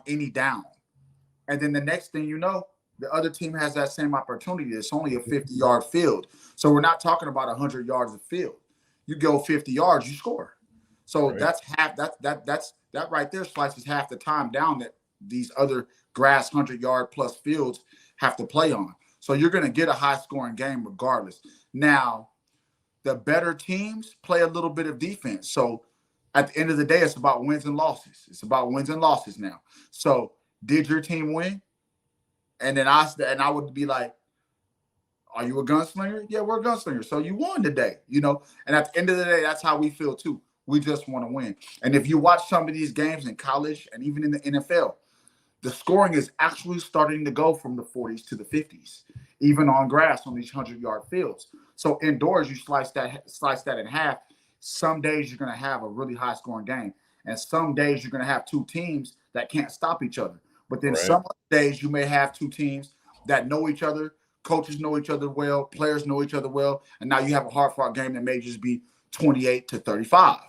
any down, and then the next thing you know, the other team has that same opportunity. It's only a 50-yard field, so we're not talking about 100 yards of field. You go 50 yards, you score. So
Right.
that's half. That right there slices half the time down that these other grass 100-yard plus fields have to play on. So you're going to get a high-scoring game regardless. Now, the better teams play a little bit of defense. So at the end of the day, it's about wins and losses. It's about wins and losses now. So did your team win? And then I would be like, are you a gunslinger? Yeah, we're a gunslinger. So you won today, you know? And at the end of the day, that's how we feel too. We just want to win. And if you watch some of these games in college and even in the NFL, the scoring is actually starting to go from the 40s to the 50s, even on grass on these 100-yard fields. So indoors, you slice that in half. Some days you're going to have a really high-scoring game, and some days you're going to have two teams that can't stop each other. But then
Right.
some days you may have two teams that know each other, coaches know each other well, players know each other well, and now you have a hard-fought game that may just be 28-35.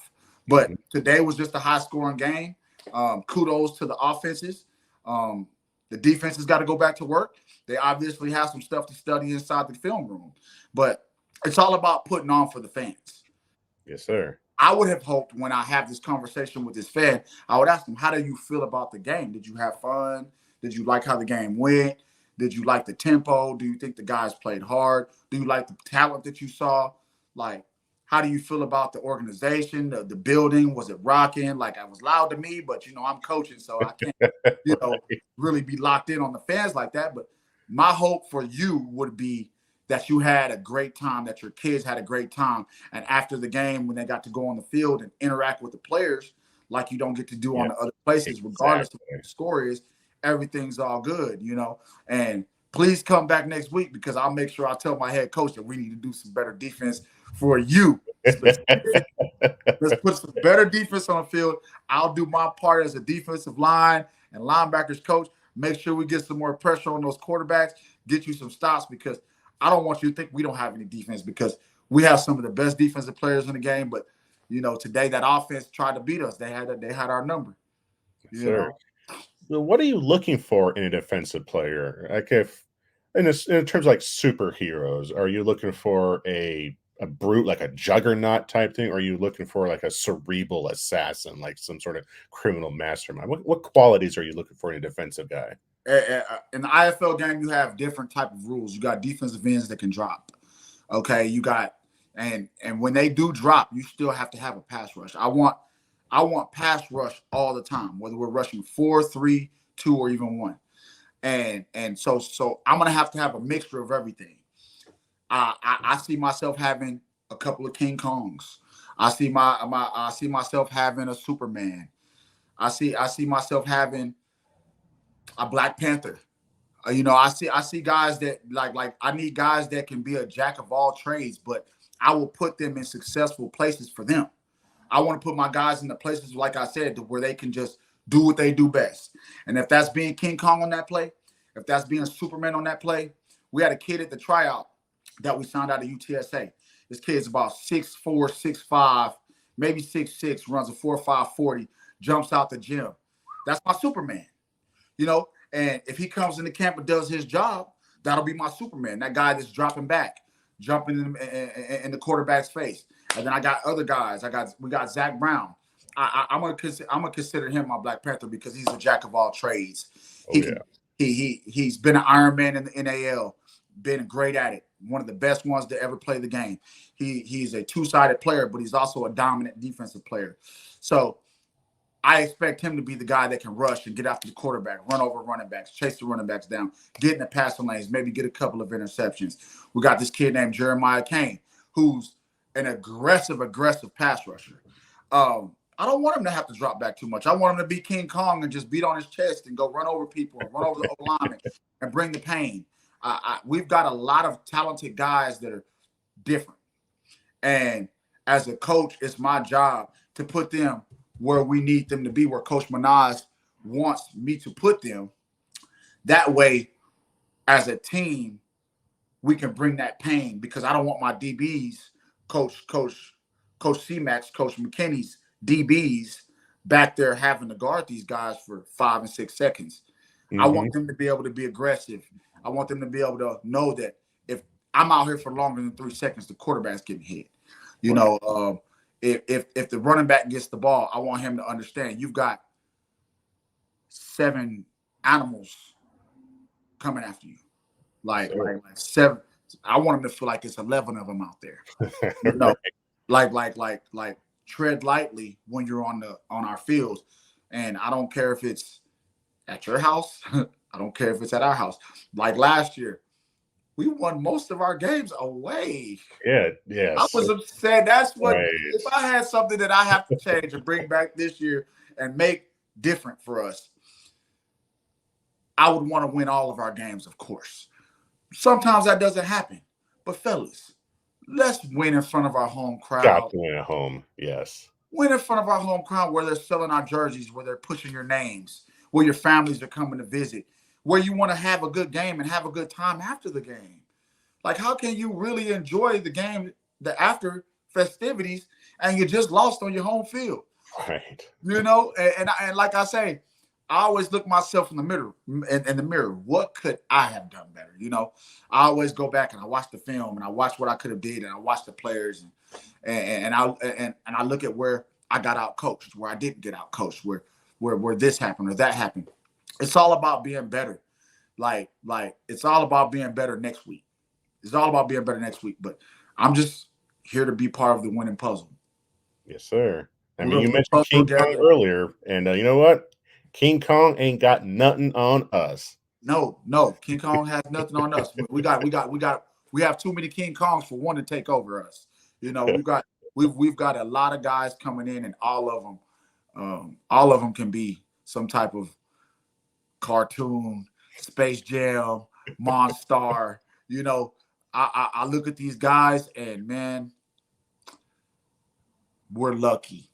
But today was just a high-scoring game. Kudos to the offenses. The defense has got to go back to work. They obviously have some stuff to study inside the film room, but it's all about putting on for the fans.
Yes, sir.
I would have hoped when I have this conversation with this fan, I would ask them, how do you feel about the game? Did you have fun? Did you like how the game went? Did you like the tempo? Do you think the guys played hard? Do you like the talent that you saw? Like, how do you feel about the organization, the building? Was it rocking? Like, I was loud to me, but, you know, I'm coaching, so I can't, you know,
Right.
really be locked in on the fans like that. But my hope for you would be that you had a great time, that your kids had a great time. And after the game, when they got to go on the field and interact with the players, like you don't get to do on
Yeah,
the other places, regardless of
exactly.
what the score is, everything's all good, you know. And please come back next week, because I'll make sure I tell my head coach that we need to do some better defense for you. Let's put some better defense on the field. I'll do my part as a defensive line and linebackers coach. Make sure we get some more pressure on those quarterbacks, get you some stops, because I don't want you to think we don't have any defense, because we have some of the best defensive players in the game. But, you know, today that offense tried to beat us. They had our number.
Yes,
You
sir.
know,
So what are you looking for in a defensive player? Like if in terms of like superheroes, are you looking for a brute like a juggernaut type thing? Or are you looking for like a cerebral assassin, like some sort of criminal mastermind? What qualities are you looking for in a defensive guy?
in the IFL game, you have different type of rules. You got defensive ends that can drop. Okay, you got and when they do drop, you still have to have a pass rush. I want pass rush all the time, whether we're rushing 4, 3, 2, or even 1. And so I'm gonna have to have a mixture of everything. I see myself having a couple of King Kongs. I see myself having a Superman. I see myself having a Black Panther. You know, I see guys that like I need guys that can be a jack of all trades, but I will put them in successful places for them. I want to put my guys in the places, like I said, to where they can just do what they do best. And if that's being King Kong on that play, if that's being Superman on that play, we had a kid at the tryout that we signed out of UTSA. This kid's about 6'4", 6'5", maybe 6'6", runs a 4.5 40, jumps out the gym. That's my Superman, you know? And if he comes into camp and does his job, that'll be my Superman. That guy that's dropping back, jumping in the quarterback's face. And then I got other guys. We got Zach Brown. I'm gonna consider him my Black Panther, because he's a jack of all trades.
Oh yeah.
He's been an Iron Man in the NAL, been great at it. One of the best ones to ever play the game. He's a two-sided player, but he's also a dominant defensive player. So I expect him to be the guy that can rush and get after the quarterback, run over running backs, chase the running backs down, get in the passing lanes, maybe get a couple of interceptions. We got this kid named Jeramie Richardson, who's an aggressive pass rusher. I don't want him to have to drop back too much. I want him to be King Kong and just beat on his chest and go run over people and run over the O-lineman and bring the pain. We've got a lot of talented guys that are different. And as a coach, it's my job to put them where we need them to be, where Coach Minaj wants me to put them. That way, as a team, we can bring that pain, because I don't want my DBs, Coach C-Max, Coach McKinney's DBs back there having to guard these guys for 5 and 6 seconds. I want them to be able to be aggressive. I want them to be able to know that if I'm out here for longer than 3 seconds, the quarterback's getting hit. You know, if the running back gets the ball, I want him to understand you've got 7 animals coming after you. Like 7. I want him to feel like it's 11 of them out there. You know, like tread lightly when you're on our fields. And I don't care if it's at your house. I don't care if it's at our house. Like last year, we won most of our games away.
Yeah, yes.
I was upset. That's what, if I had something that I have to change and bring back this year and make different for us, I would want to win all of our games, of course. Sometimes that doesn't happen. But fellas, let's win in front of our home crowd.
Got to win at home, yes.
Win in front of our home crowd, where they're selling our jerseys, where they're pushing your names, where your families are coming to visit, where you want to have a good game and have a good time after the game. Like, how can you really enjoy the game, the after festivities, and you just lost on your home field?
Right.
You know, and like I say, I always look myself in the mirror. In the mirror, what could I have done better? You know, I always go back and I watch the film and I watch what I could have did, and I watch the players, and I look at where I got out coached, where I didn't get out coached, where this happened or that happened. It's all about being better. Like it's all about being better next week. It's all about being better next week. But I'm just here to be part of the winning puzzle.
Yes, sir. I mean, you mentioned King Kong earlier, and you know what? King Kong ain't got nothing on us.
No, King Kong has nothing on us. We have too many King Kongs for one to take over us. You know, we've got a lot of guys coming in, and all of them can be some type of cartoon, Space Jam, Monstar. You know, I look at these guys, and man, we're lucky.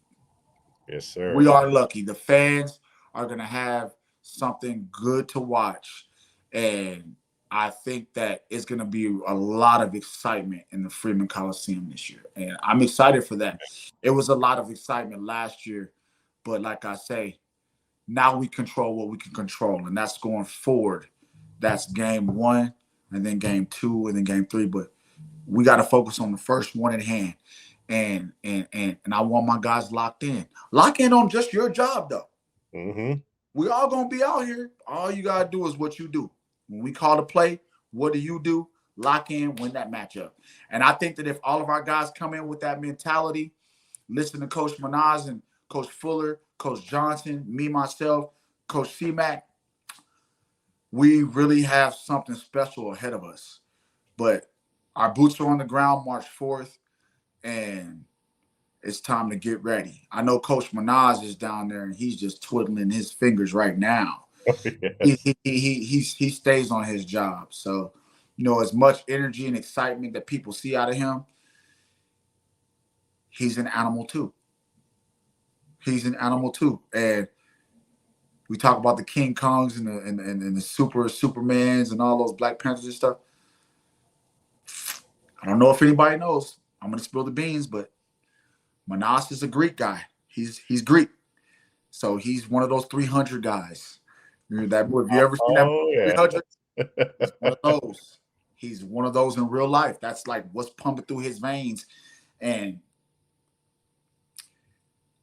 Yes, sir.
We are lucky. The fans are going to have something good to watch. And I think that it's going to be a lot of excitement in the Freeman Coliseum this year. And I'm excited for that. It was a lot of excitement last year. But like I say, now we control what we can control. And that's going forward. That's game 1, and then game 2, and then game 3. But we got to focus on the first one in hand. And I want my guys locked in. Lock in on just your job, though.
Mm-hmm.
We all gonna be out here. All you gotta do is what you do. When we call the play, what do? Lock in, win that matchup. And I think that if all of our guys come in with that mentality, listen to Coach Minaj and Coach Fuller, Coach Johnson, me, myself, Coach C-Mac, we really have something special ahead of us. But our boots are on the ground March 4th, and it's time to get ready. I know Coach Minaj is down there, and he's just twiddling his fingers right now. Yes. He stays on his job. So, you know, as much energy and excitement that people see out of him, he's an animal too. He's an animal too. And we talk about the King Kongs and the Supermans and all those Black Panthers and stuff. I don't know if anybody knows. I'm going to spill the beans, but Manas is a Greek guy. He's Greek. So he's one of those 300 guys. Have you ever seen that 300? He's one of those. He's one of those in real life. That's like what's pumping through his veins. And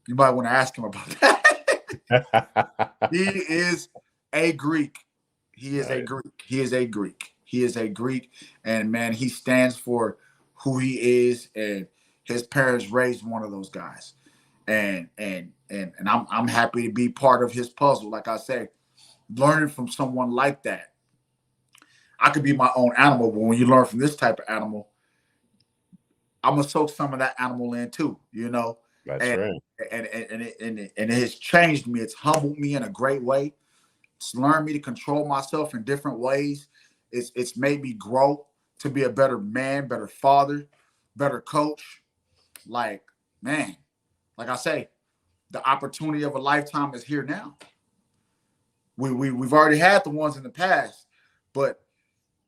you might want to ask him about that. He is a Greek. He is a Greek. He is a Greek. He is a Greek. And, man, he stands for who he is. And his parents raised one of those guys. And I'm happy to be part of his puzzle. Like I say, learning from someone like that. I could be my own animal, but when you learn from this type of animal, I'm going to soak some of that animal in too, you know.
That's
and
right.
it has changed me. It's humbled me in a great way. It's learned me to control myself in different ways. It's made me grow to be a better man, better father, better coach. Like, man, like I say, the opportunity of a lifetime is here now. We've already had the ones in the past, but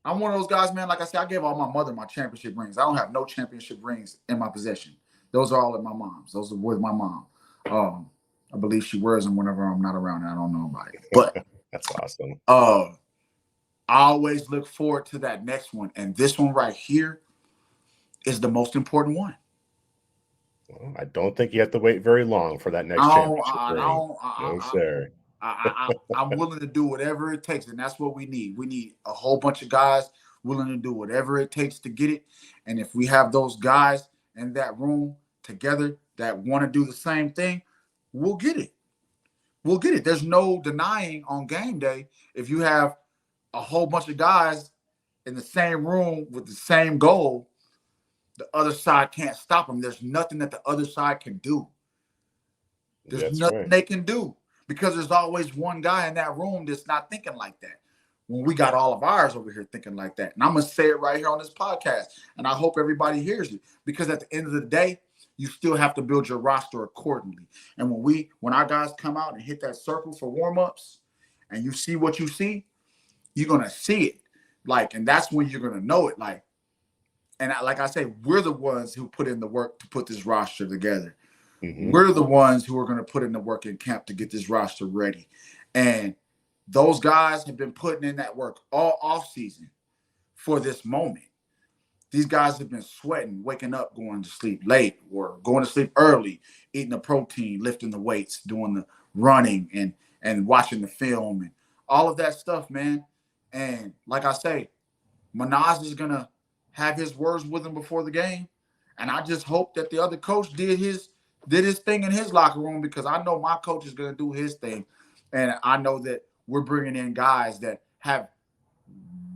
I'm one of those guys, man. Like I said, I gave all my mother my championship rings. I don't have no championship rings in my possession. Those are all at my mom's. Those are with my mom. I believe she wears them whenever I'm not around. I don't know about it, but
That's awesome.
I always look forward to that next one, and this one right here is the most important one.
Well, I don't think you have to wait very long for that next
I don't,
championship
I
ring.
don't,
No, sir.
I'm willing to do whatever it takes, and that's what we need. We need a whole bunch of guys willing to do whatever it takes to get it. And if we have those guys in that room together that want to do the same thing, we'll get it. We'll get it. There's no denying on game day if you have a whole bunch of guys in the same room with the same goal, the other side can't stop them. There's nothing that the other side can do. There's
That's
nothing
right.
they can do because there's always one guy in that room that's not thinking like that. When we got all of ours over here thinking like that. And I'm going to say it right here on this podcast. And I hope everybody hears it because at the end of the day, you still have to build your roster accordingly. And when our guys come out and hit that circle for warm-ups and you see what you see, you're going to see it. Like, and that's when you're going to know it. Like, and like I say, we're the ones who put in the work to put this roster together.
Mm-hmm.
We're the ones who are going to put in the work in camp to get this roster ready. And those guys have been putting in that work all off season for this moment. These guys have been sweating, waking up, going to sleep late or going to sleep early, eating the protein, lifting the weights, doing the running and watching the film and all of that stuff, man. And like I say, Manaz is going to have his words with him before the game. And I just hope that the other coach did his thing in his locker room because I know my coach is going to do his thing. And I know that we're bringing in guys that have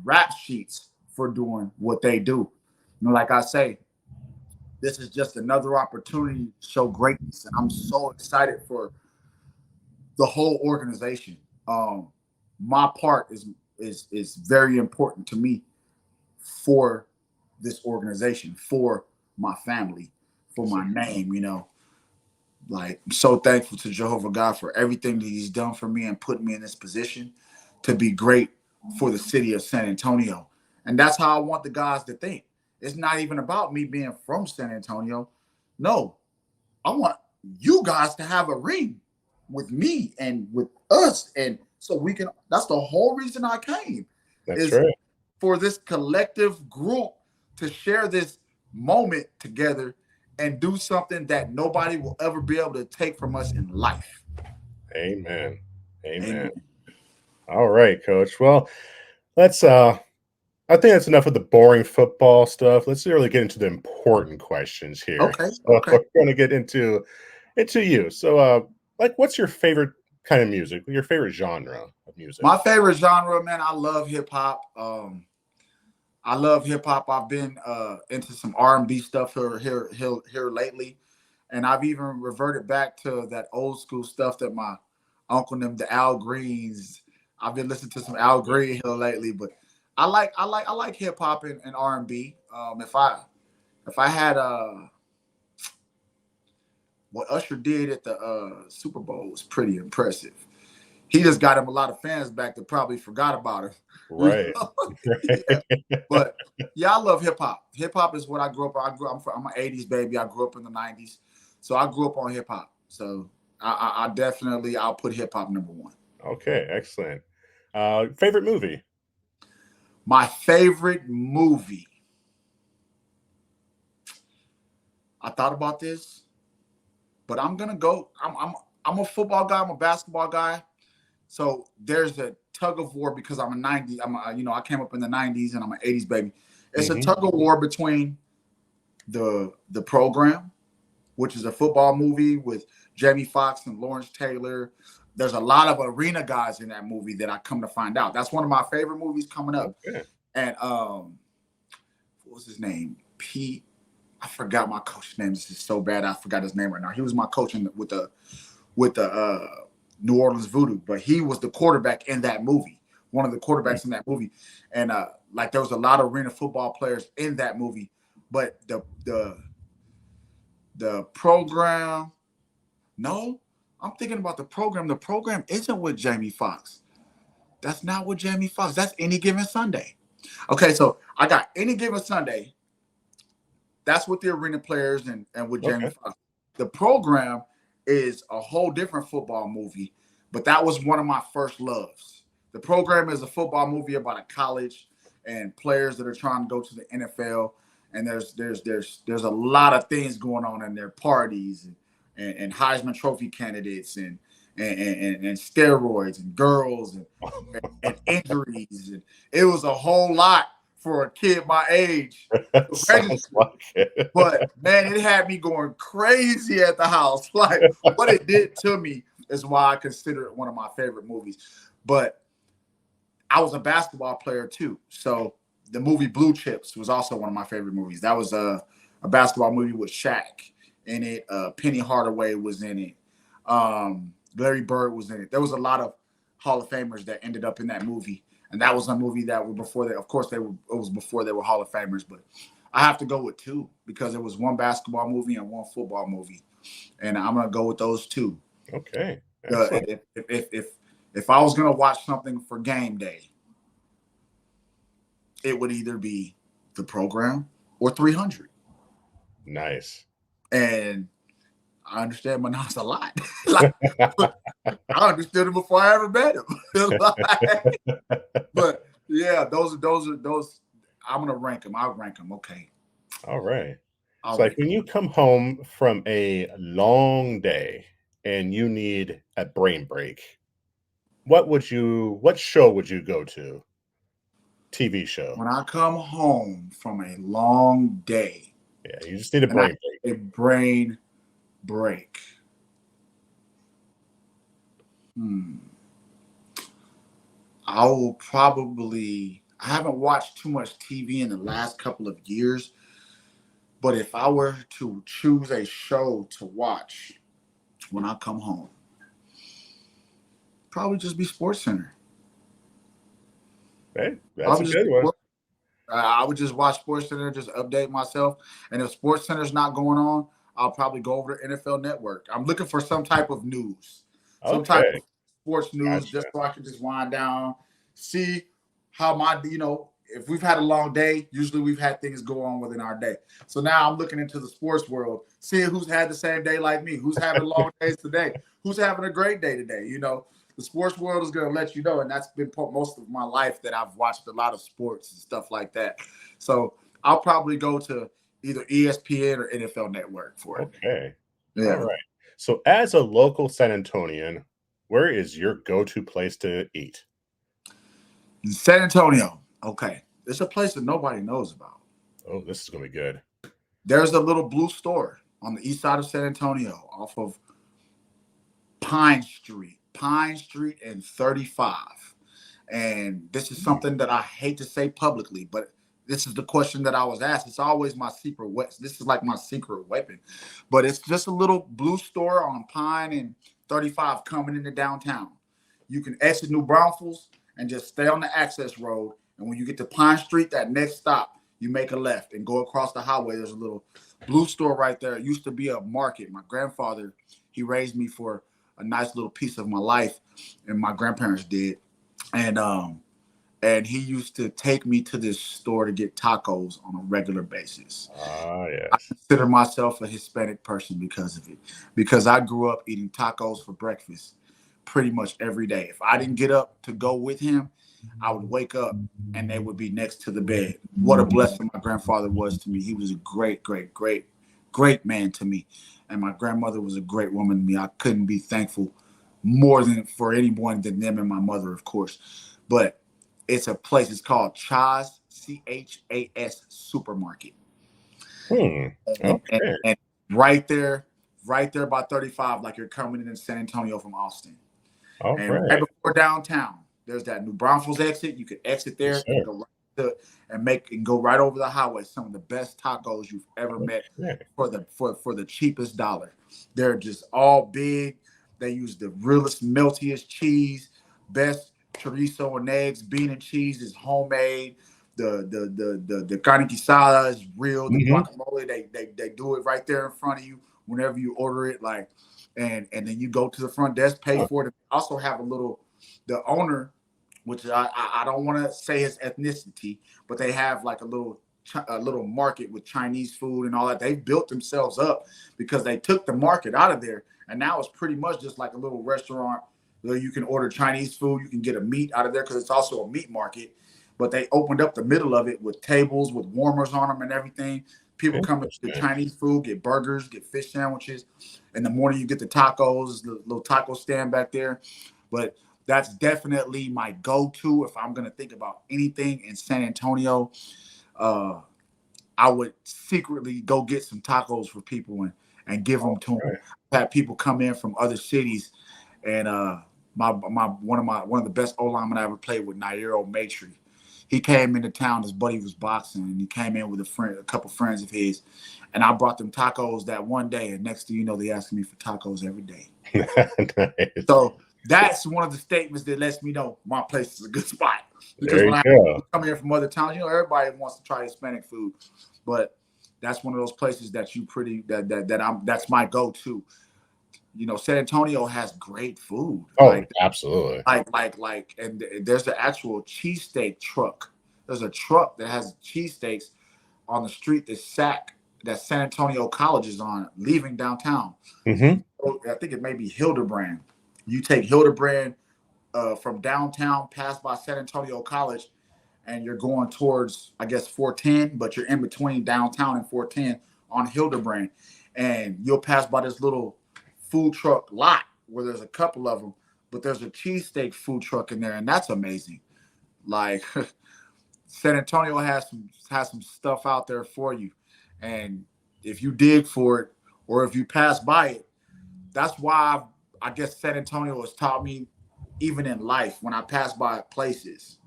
rap sheets for doing what they do. You know, like I say, this is just another opportunity to show greatness. And I'm so excited for the whole organization. My part is very important to me for this organization, for my family, for my name, you know. Like, I'm so thankful to Jehovah God for everything that he's done for me and put me in this position to be great for the city of San Antonio. And that's how I want the guys to think. It's not even about me being from San Antonio. No, I want you guys to have a ring with me and with us. And so we can, that's the whole reason I came.
That's right.
For this collective group to share this moment together and do something that nobody will ever be able to take from us in life.
Amen. Amen.
Amen.
All right, Coach. Well, let's I think that's enough of the boring football stuff. Let's really get into the important questions here.
Okay.
So
Okay.
we're going to get into you. So like what's your favorite kind of music? Your favorite genre of music?
My favorite genre, man, I love hip hop. I love hip hop. I've been into some R&B stuff here lately, and I've even reverted back to that old school stuff that my uncle and them, the Al Greens. I've been listening to some Al Green here lately, but I like hip hop and R&B. If I had what Usher did at the Super Bowl was pretty impressive. He just got him a lot of fans back that probably forgot about him.
Right.
Yeah. But yeah, I love hip hop. Hip hop is what I grew up on. I'm an 80s baby. I grew up in the 90s. So I grew up on hip hop. So I definitely, I'll put hip hop number one.
Okay, excellent. Favorite movie?
My favorite movie. I thought about this, but I'm gonna go. I'm a football guy. I'm a basketball guy. So there's a tug of war because I'm a 90s. I came up in the 90s and I'm an 80s baby. It's a tug of war between the program, which is a football movie with Jamie Foxx and Lawrence Taylor. There's a lot of arena guys in that movie that I come to find out. That's one of my favorite movies coming up.
Okay.
And what was his name? I forgot my coach's name. This is so bad. I forgot his name right now. He was my coach with the New Orleans Voodoo, but he was the quarterback in that movie. One of the quarterbacks in that movie, and like there was a lot of arena football players in that movie, but the program. No, I'm thinking about the program. The program isn't with Jamie Foxx. That's not with Jamie Foxx. That's Any Given Sunday. Okay, so I got Any Given Sunday. That's with the arena players and with Jamie
Okay.
Foxx. The program is a whole different football movie, but that was one of my first loves. The program is a football movie about a college and players that are trying to go to the NFL. And there's a lot of things going on in their parties and Heisman Trophy candidates and steroids and girls and injuries. And it was a whole lot for a kid my age.
Sounds like it.
But man, it had me going crazy at the house. Like what it did to me is why I consider it one of my favorite movies. But I was a basketball player too. So the movie Blue Chips was also one of my favorite movies. That was a basketball movie with Shaq in it. Penny Hardaway was in it. Larry Bird was in it. There was a lot of Hall of Famers that ended up in that movie. And that was a movie that were before they, of course, it was before they were Hall of Famers, but I have to go with two because it was one basketball movie and one football movie. And I'm gonna go with those two.
Okay.
If I was gonna watch something for game day, it would either be The Program or 300.
Nice.
And I understand Manas a lot. Like, I understood him before I ever met him. But yeah, those. I'm gonna rank them. I'll rank them. Okay.
All right.
I'll
So like
rank
when
'em.
you come home from a long day and you need a brain break, what show would you go to? TV show.
When I come home from a long day
Yeah, you just need a
and I
brain break.
need a brain break. I will probably. I haven't watched too much TV in the last couple of years, but if I were to choose a show to watch when I come home, probably just be Sports Center.
Hey, that's a
Probably just
good one.
I would just watch Sports Center, just update myself. And if Sports Center's not going on, I'll probably go over to NFL Network. I'm looking for some type of news, some type
Okay.
of sports news, just
Gotcha.
so I can just wind down, see how if we've had a long day, usually we've had things go on within our day. So now I'm looking into the sports world, seeing who's had the same day like me, who's having long days today, who's having a great day today. The sports world is going to let you know. And that's been most of my life that I've watched a lot of sports and stuff like that. So I'll probably go to either ESPN or NFL Network for it.
Okay.
Yeah.
All right. So as a local San Antonian, where is your go-to place to eat?
In San Antonio. Okay. It's a place that nobody knows about.
Oh, this is going to be good.
There's a little blue store on the east side of San Antonio off of Pine Street and 35. And this is something that I hate to say publicly, but this is the question that I was asked. It's always my secret weapon. This is like my secret weapon. But it's just a little blue store on Pine and 35 coming into downtown. You can exit New Braunfels and just stay on the access road. And when you get to Pine Street, that next stop, you make a left and go across the highway. There's a little blue store right there. It used to be a market. My grandfather, he raised me for a nice little piece of my life, and my grandparents did. And he used to take me to this store to get tacos on a regular basis.
Ah, yes.
I consider myself a Hispanic person because of it, because I grew up eating tacos for breakfast pretty much every day. If I didn't get up to go with him, I would wake up and they would be next to the bed. What a blessing my grandfather was to me. He was a great, great, great, great man to me. And my grandmother was a great woman to me. I couldn't be thankful more than for anyone than them and my mother, of course. But it's a place. It's called Chas, Chas Supermarket.
Okay.
And right there by 35, like you're coming in San Antonio from Austin.
All
And
right.
right before downtown, there's that New Braunfels exit. You could exit there
Yes,
and
sir.
go and go right over the highway. Some of the best tacos you've ever met
Okay.
for the cheapest dollar. They're just all big. They use the realest, meltiest cheese, best chorizo and eggs, bean and cheese is homemade. The carne quesada is real. The
Hmm.
guacamole, they do it right there in front of you whenever you order it. Like, and then you go to the front desk, pay
Oh,
for it. Also have a little, the owner, which I don't want to say his ethnicity, but they have like a little market with Chinese food and all that. They built themselves up because they took the market out of there, and now it's pretty much just like a little restaurant where you can order Chinese food. You can get a meat out of there because it's also a meat market. But they opened up the middle of it with tables with warmers on them and everything. People come and get
interesting.
Chinese food, get burgers, get fish sandwiches. In the morning, you get the tacos, the little taco stand back there. But that's definitely my go-to if I'm going to think about anything in San Antonio. Uh, I would secretly go get some tacos for people and give them to them.
Right.
I've had people come in from other cities, and one of the best O linemen I ever played with, Nairo Matry. He came into town. His buddy was boxing, and he came in with a couple friends of his, and I brought them tacos that one day. And next thing you know, they asking me for tacos every day.
Nice.
So that's one of the statements that lets me know my place is a good spot. Because
There
when
you
I
go.
come here from other towns, everybody wants to try Hispanic food, but that's one of those places that that's my go-to. San Antonio has great food.
Oh, absolutely.
And there's the actual cheesesteak truck. There's a truck that has cheesesteaks on the street that San Antonio College is on, leaving downtown.
Hmm.
I think it may be Hildebrand. You take Hildebrand from downtown, pass by San Antonio College, and you're going towards, I guess, 410, but you're in between downtown and 410 on Hildebrand. And you'll pass by this little food truck lot where there's a couple of them, but there's a cheesesteak food truck in there, and that's amazing. Like San Antonio has some stuff out there for you. And if you dig for it or if you pass by it, that's why I guess San Antonio has taught me, even in life, when I pass by places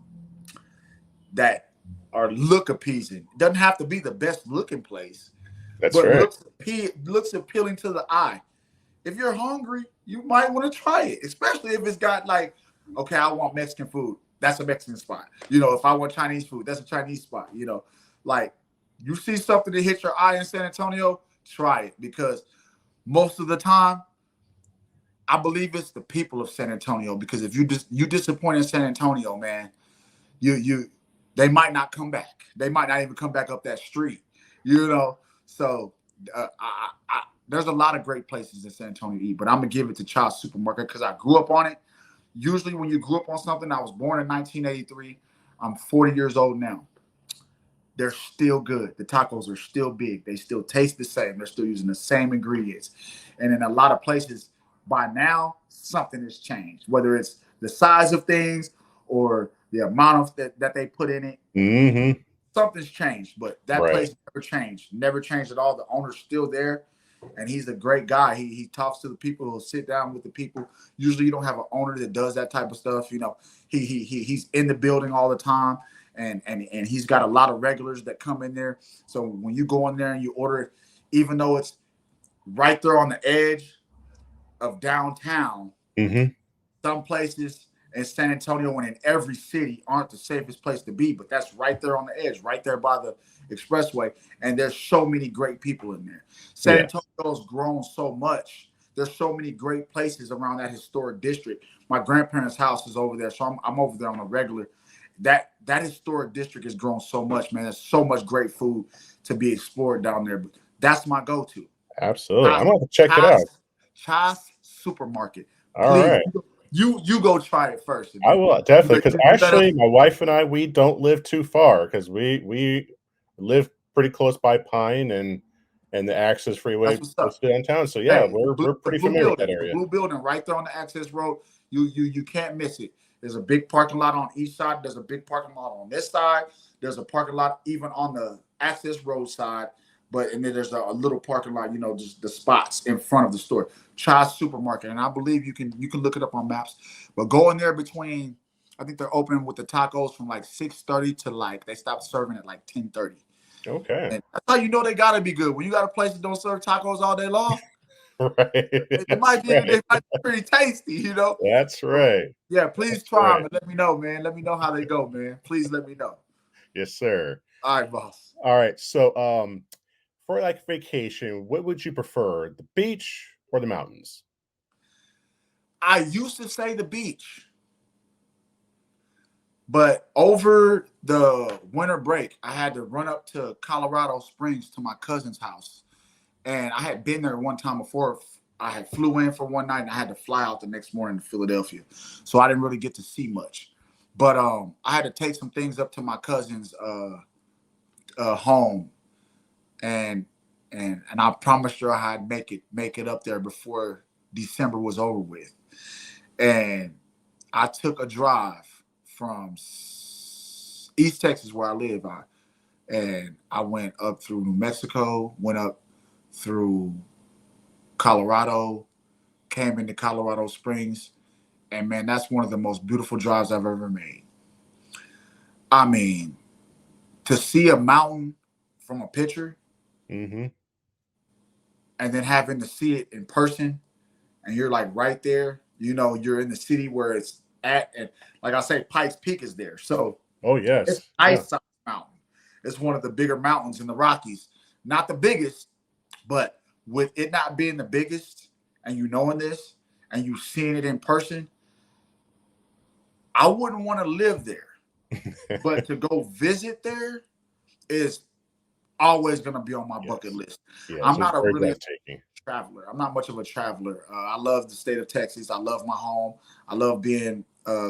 that are look appeasing. It doesn't have to be the best looking place,
That's
but
right.
looks appealing to the eye. If you're hungry, you might want to try it, especially if it's got like, okay, I want Mexican food. That's a Mexican spot. If I want Chinese food, that's a Chinese spot. Like you see something that hits your eye in San Antonio, try it, because most of the time, I believe it's the people of San Antonio. Because if you disappoint in San Antonio, man, you they might not come back. They might not even come back up that street. So there's a lot of great places in San Antonio to eat, but I'm gonna give it to Child's Supermarket because I grew up on it. Usually, when you grew up on something, I was born in 1983. I'm 40 years old now. They're still good. The tacos are still big. They still taste the same. They're still using the same ingredients. And in a lot of places, by now, something has changed, whether it's the size of things or the amount of that they put in it.
Hmm.
Something's changed, but that
Right.
place never changed at all. The owner's still there, and he's a great guy. He talks to the people, he'll sit down with the people. Usually you don't have an owner that does that type of stuff. He's in the building all the time, and he's got a lot of regulars that come in there. So when you go in there and you order it, even though it's right there on the edge of downtown,
Hmm.
some places in San Antonio and in every city aren't the safest place to be, but that's right there on the edge, right there by the expressway. And there's so many great people in there. San
Yeah.
Antonio's grown so much. There's so many great places around that historic district. My grandparents' house is over there, so I'm over there on a regular. That historic district has grown so much, man. There's so much great food to be explored down there. But that's my go-to.
Absolutely. I'm gonna have to check it out.
Chas Supermarket.
All
Please,
right.
you go try it first.
I will definitely, because
Let us.
actually, my wife and I, we don't live too far because we live pretty close by Pine and the Access Freeway
That's what's
goes
up.
downtown. So yeah,
Hey,
we're
the
pretty
blue
familiar with
building,
that area.
right there on the access road. You can't miss it. There's a big parking lot on each side. There's a big parking lot on this side. There's a parking lot even on the access road side. And then there's a little parking lot, just the spots in front of the store. Child's Supermarket, and I believe you can look it up on maps. But go in there between I think they're open with the tacos from like 6:30 to like they stop serving at like 10:30.
Okay.
And that's how you know they gotta be good. When you got a place that don't serve tacos all day long,
Right.
they
That's
might be
right.
pretty tasty, you know.
That's right.
Yeah, please
That's
try them
right.
and let me know, man. Let me know how they go, man. Please let me know.
Yes, sir.
All right, boss.
All right. So, for like vacation, what would you prefer, the beach or the mountains?
I used to say the beach, but over the winter break, I had to run up to Colorado Springs to my cousin's house. And I had been there one time before. I had flew in for one night and I had to fly out the next morning to Philadelphia. So I didn't really get to see much. But I had to take some things up to my cousin's home, and I promised her I'd make it up there before December was over with. And I took a drive from East Texas, where I live, and I went up through New Mexico, went up through Colorado, came into Colorado Springs, and man, that's one of the most beautiful drives I've ever made. I mean, to see a mountain from a picture
Mm-hmm.
and then having to see it in person, and you're like right there, you know, you're in the city where it's at, and like I say, Pikes Peak is there. So
Oh,
it's
yes.
a
Yeah.
nice sized mountain. It's one of the bigger mountains in the Rockies. Not the biggest, but with it not being the biggest, and you knowing this, and you seeing it in person, I wouldn't want to live there. But to go visit there is always going to be on my bucket
Yes.
list.
Yes.
I'm
It's
not a
very
really
breathtaking.
traveler. I'm not much of a traveler. I love the state of Texas. I love my home. I love being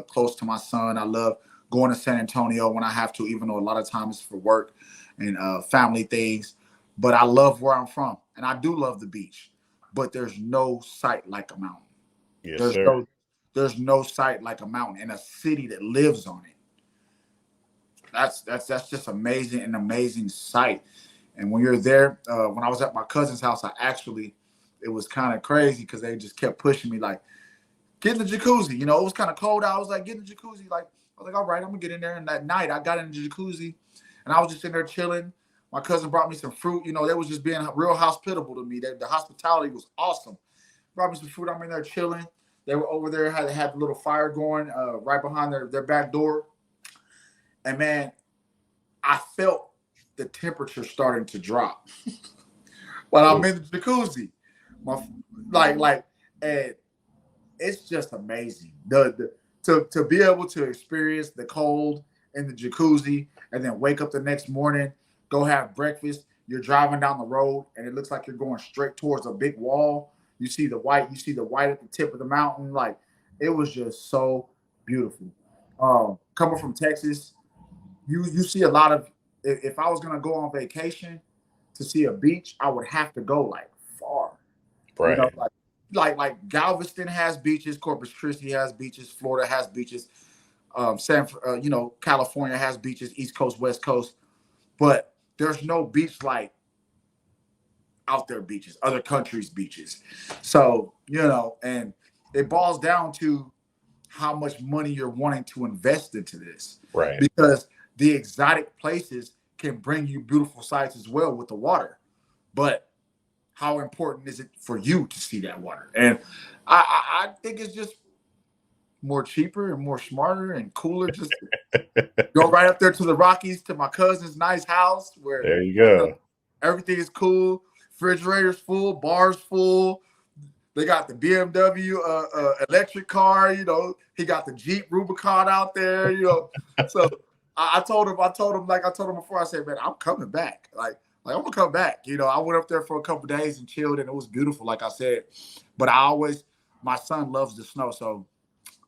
close to my son. I love going to San Antonio when I have to, even though a lot of times it's for work and family things. But I love where I'm from, and I do love the beach. But there's no sight like a mountain.
Yes,
There's
sir.
no there's no sight like a mountain and a city that lives on it. That's just amazing, an amazing sight. And when you're there, when I was at my cousin's house, it was kind of crazy because they just kept pushing me like, get in the jacuzzi. You know, it was kind of cold out. I was like, get in the jacuzzi. Like, I was like, all right, I'm gonna get in there. And that night, I got in the jacuzzi, and I was just in there chilling. My cousin brought me some fruit. You know, they was just being real hospitable to me. The hospitality was awesome. Brought me some fruit. I'm in there chilling. They were over there, had a little fire going right behind their back door. And man, I felt the temperature starting to drop while I'm
Ooh,
in the jacuzzi. My and it's just amazing. To be able to experience the cold in the jacuzzi and then wake up the next morning, go have breakfast. You're driving down the road and it looks like you're going straight towards a big wall. You see the white at the tip of the mountain. Like it was just so beautiful. Coming from Texas, you see a lot of. If I was gonna go on vacation to see a beach, I would have to go like far. You know,
right.
like Galveston has beaches, Corpus Christi has beaches, Florida has beaches, California has beaches, East Coast, West Coast, but there's no beach like out there beaches, other countries' beaches. So, you know, and it boils down to how much money you're wanting to invest into this.
Right.
Because the exotic places can bring you beautiful sights as well with the water. But how important is it for you to see that water? And I think it's just more cheaper and more smarter and cooler just to go right up there to the Rockies to my cousin's nice house where
There you
you know,
go.
everything is cool, refrigerators full, bars full. They got the BMW electric car. You know, he got the Jeep Rubicon out there. You know, so I told him, like I told him before. I said, man, I'm coming back. Like I'm gonna come back. You know, I went up there for a couple of days and chilled, and it was beautiful, like I said. But my son loves the snow, so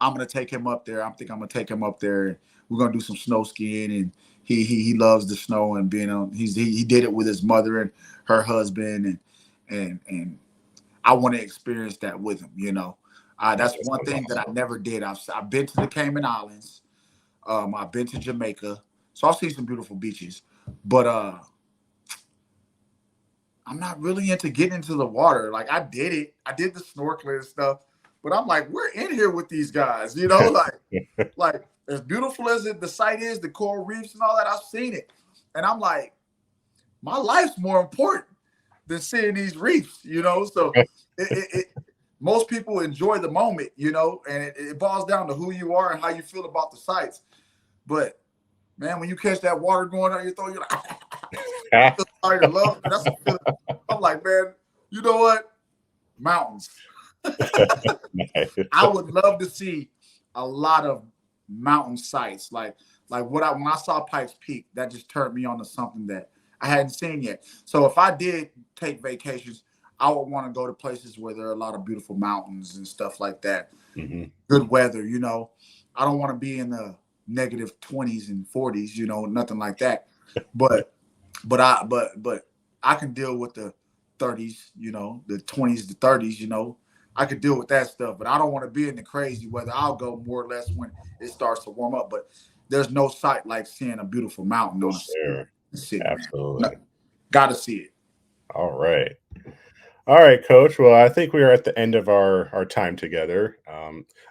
I'm gonna take him up there. I'm gonna take him up there, and we're gonna do some snow skiing. And he loves the snow and being on. He did it with his mother and her husband, and I want to experience that with him. You know, that's
That
one
sounds
thing that I
awesome.
never did. I've been to the Cayman Islands. I've been to Jamaica, so I've seen some beautiful beaches. But I'm not really into getting into the water. Like I did it. I did the snorkeling and stuff. But I'm like, we're in here with these guys, you know, like as beautiful as the site is, the coral reefs and all that, I've seen it. And I'm like, my life's more important than seeing these reefs, you know? So most people enjoy the moment, you know, and it boils down to who you are and how you feel about the sights. But man, when you catch that water going out your throat, you're like, your love. That's a feeling. I'm like, man, you know what? Mountains.
Nice.
I would love to see a lot of mountain sites. Like when I saw Pikes Peak, that just turned me on to something that I hadn't seen yet. So if I did take vacations, I would want to go to places where there are a lot of beautiful mountains and stuff like that.
Mm-hmm.
Good weather, you know. I don't want to be in the negative 20s and 40s, you know, nothing like that. But I can deal with the 30s, you know, the 20s, the 30s, you know. I could deal with that stuff, but I don't want to be in the crazy weather. I'll go more or less when it starts to warm up. But there's no sight like seeing a beautiful mountain
For
on
sure.
a city, man. No,
Absolutely.
gotta see it.
All right. All right, Coach. Well, I think we are at the end of our time together.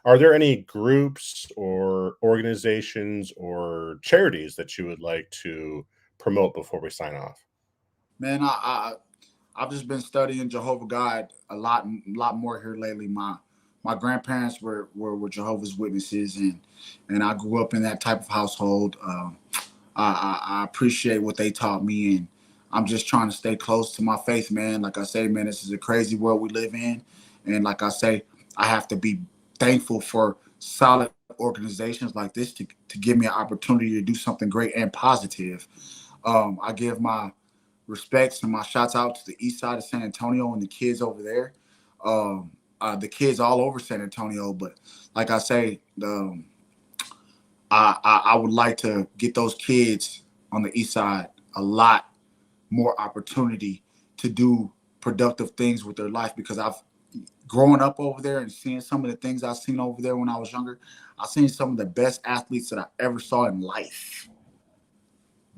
Are there any groups or organizations or charities that you would like to promote before we sign off?
Man, I've just been studying Jehovah God a lot more here lately. My grandparents were Jehovah's Witnesses, and I grew up in that type of household. I appreciate what they taught me, and I'm just trying to stay close to my faith, man. Like I say, man, this is a crazy world we live in, and like I say, I have to be thankful for solid organizations like this to give me an opportunity to do something great and positive. I give my respects and my shouts out to the east side of San Antonio and the kids over there. The kids all over San Antonio, but like I say, I would like to get those kids on the east side a lot more opportunity to do productive things with their life because I've growing up over there and seeing some of the things I've seen over there when I was younger. I've seen some of the best athletes that I ever saw in life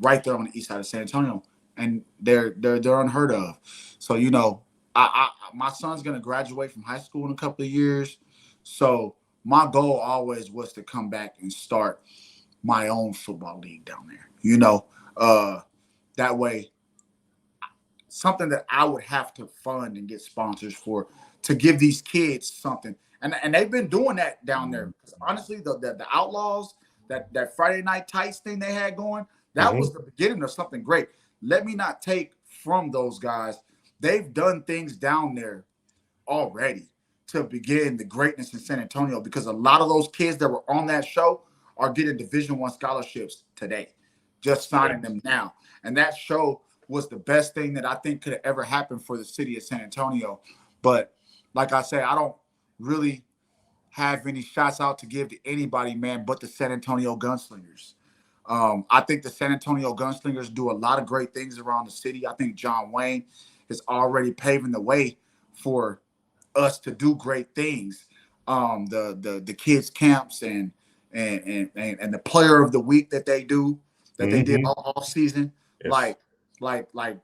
right there on the east side of San Antonio, and they're unheard of. So you know, my son's gonna graduate from high school in a couple of years, so my goal always was to come back and start my own football league down there. You know, that way something that I would have to fund and get sponsors for to give these kids something. And they've been doing that down there. Honestly, the Outlaws, that Friday Night Tights thing they had going, that
Hmm.
was the beginning of something great. Let me not take from those guys. They've done things down there already to begin the greatness in San Antonio because a lot of those kids that were on that show are getting Division I scholarships today, just signing them now. And that show was the best thing that I think could have ever happened for the city of San Antonio. But like I say, I don't really have any shots out to give to anybody, man, but the San Antonio Gunslingers. I think the San Antonio Gunslingers do a lot of great things around the city. I think John Wayne is already paving the way for us to do great things. The kids camps and the player of the week that they do that they did
Hmm.
all season.
Yes.
Like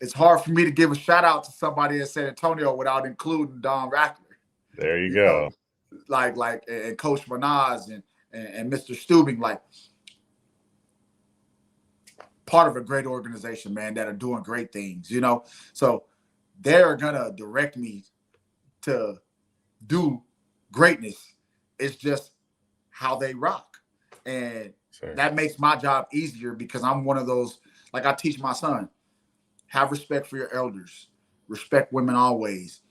it's hard for me to give a shout out to somebody in San Antonio without including Don Rackler.
There you
You know,
go.
like and Coach Manaz and Mr. Stubing, like part of a great organization, man, that are doing great things, you know. So they're gonna direct me to do greatness. It's just how they rock. And
Sure.
that makes my job easier because I'm one of those, like I teach my son, have respect for your elders, respect women always.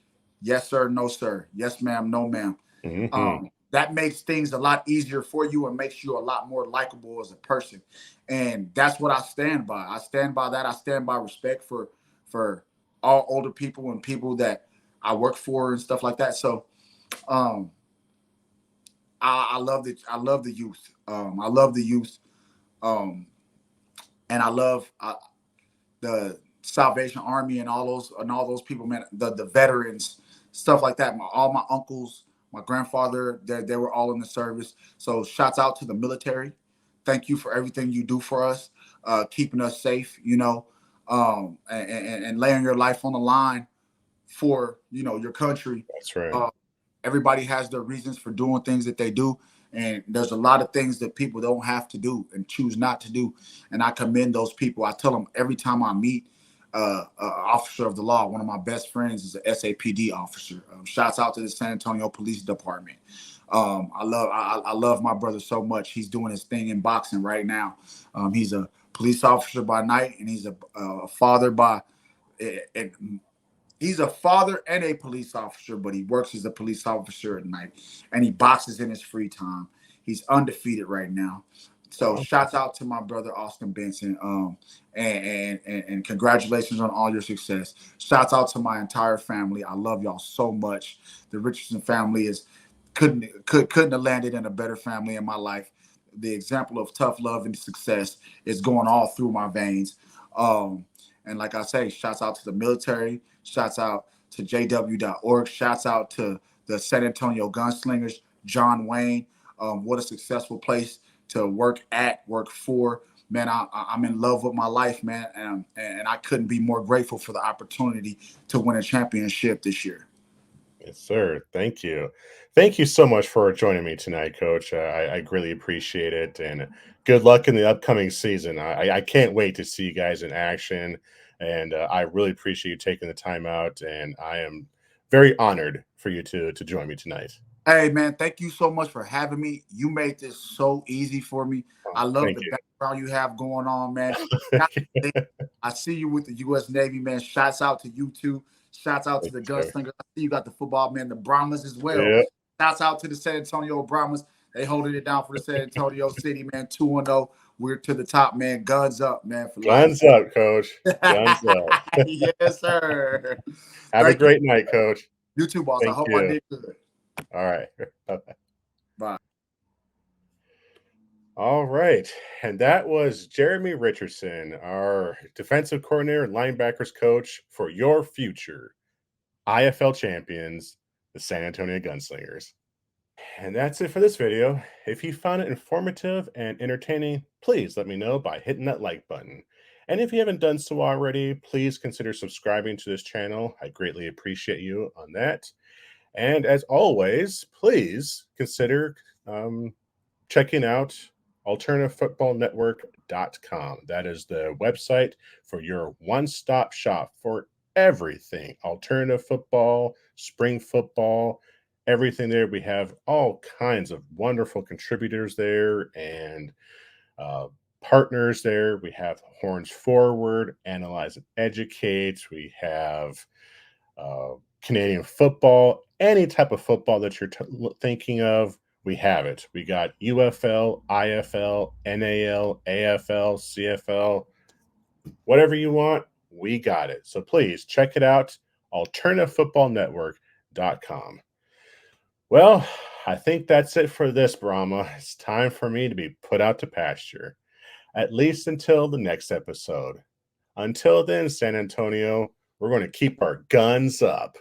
Yes, sir, no, sir. Yes, ma'am, no, ma'am.
Hmm.
That makes things a lot easier for you and makes you a lot more likable as a person. And that's what I stand by. I stand by that. I stand by respect for all older people and people that I work for and stuff like that. So um, I love the youth. I love the youth. Um, and I love the Salvation Army and all those people, man, the veterans, stuff like that. All my uncles, my grandfather, they were all in the service. So shouts out to the military. Thank you for everything you do for us, keeping us safe, you know, and laying your life on the line for, you know, your country.
That's right.
Uh, Everybody has their reasons for doing things that they do. And there's a lot of things that people don't have to do and choose not to do. And I commend those people. I tell them every time I meet officer of the law. One of my best friends is an SAPD officer. Shouts out to the San Antonio Police Department. I love my brother so much. He's doing his thing in boxing right now. He's a police officer by night, and he's a father by. And he's a father and a police officer, but he works as a police officer at night, and he boxes in his free time. He's undefeated right now. So
Wow.
shouts out to my brother Austin Benson, and congratulations on all your success. Shouts out to my entire family. I love y'all so much. The Richardson family is couldn't have landed in a better family in my life. The example of tough love and success is going all through my veins. And like I say, shouts out to the military. Shouts out to JW.org. Shouts out to the San Antonio Gunslingers, John Wayne. What a successful place to work at, work for. Man, I'm in love with my life, man. And I couldn't be more grateful for the opportunity to win a championship this year.
Yes, sir. Thank you. Thank you so much for joining me tonight, Coach. I greatly appreciate it. And good luck in the upcoming season. I can't wait to see you guys in action. And I really appreciate you taking the time out. And I am very honored for you to join me tonight.
Hey, man, thank you so much for having me. You made this so easy for me. I
Oh,
love
thank
the
you.
background you have going on, man. I see you with the U.S. Navy, man. Shouts out to you too. Shouts out to
Thank
the
you, sir.
Gunslingers. I see you got the football, man. The Brahmas as well.
Yeah.
Shouts out to the San Antonio Brahmas. They holding it down for the San Antonio City, man. 2-0. We're to the top, man. Guns up, man, for life.
Guns up, Coach. Guns up.
Yes, sir.
Have a
Thank you.
great night, Coach.
You too, boss. I
Thank
hope I
you.
did good.
All right. Bye-bye.
Bye.
All right. And that was Jeramie Richardson, our defensive coordinator and linebackers coach for your future IFL champions, the San Antonio Gunslingers. And that's it for this video. If you found it informative and entertaining, please let me know by hitting that like button. And if you haven't done so already, please consider subscribing to this channel. I greatly appreciate you on that. And as always, please consider checking out alternativefootballnetwork.com. That is the website for your one-stop shop for everything alternative football, spring football, everything there. We have all kinds of wonderful contributors there and partners there. We have Horns Forward, Analyze and Educate. We have Canadian football, any type of football that you're thinking of, we have it. We got UFL, IFL, NAL, AFL, CFL, whatever you want, we got it. So please check it out, alternativefootballnetwork.com. Well, I think that's it for this, Brahma. It's time for me to be put out to pasture, at least until the next episode. Until then, San Antonio, we're going to keep our guns up.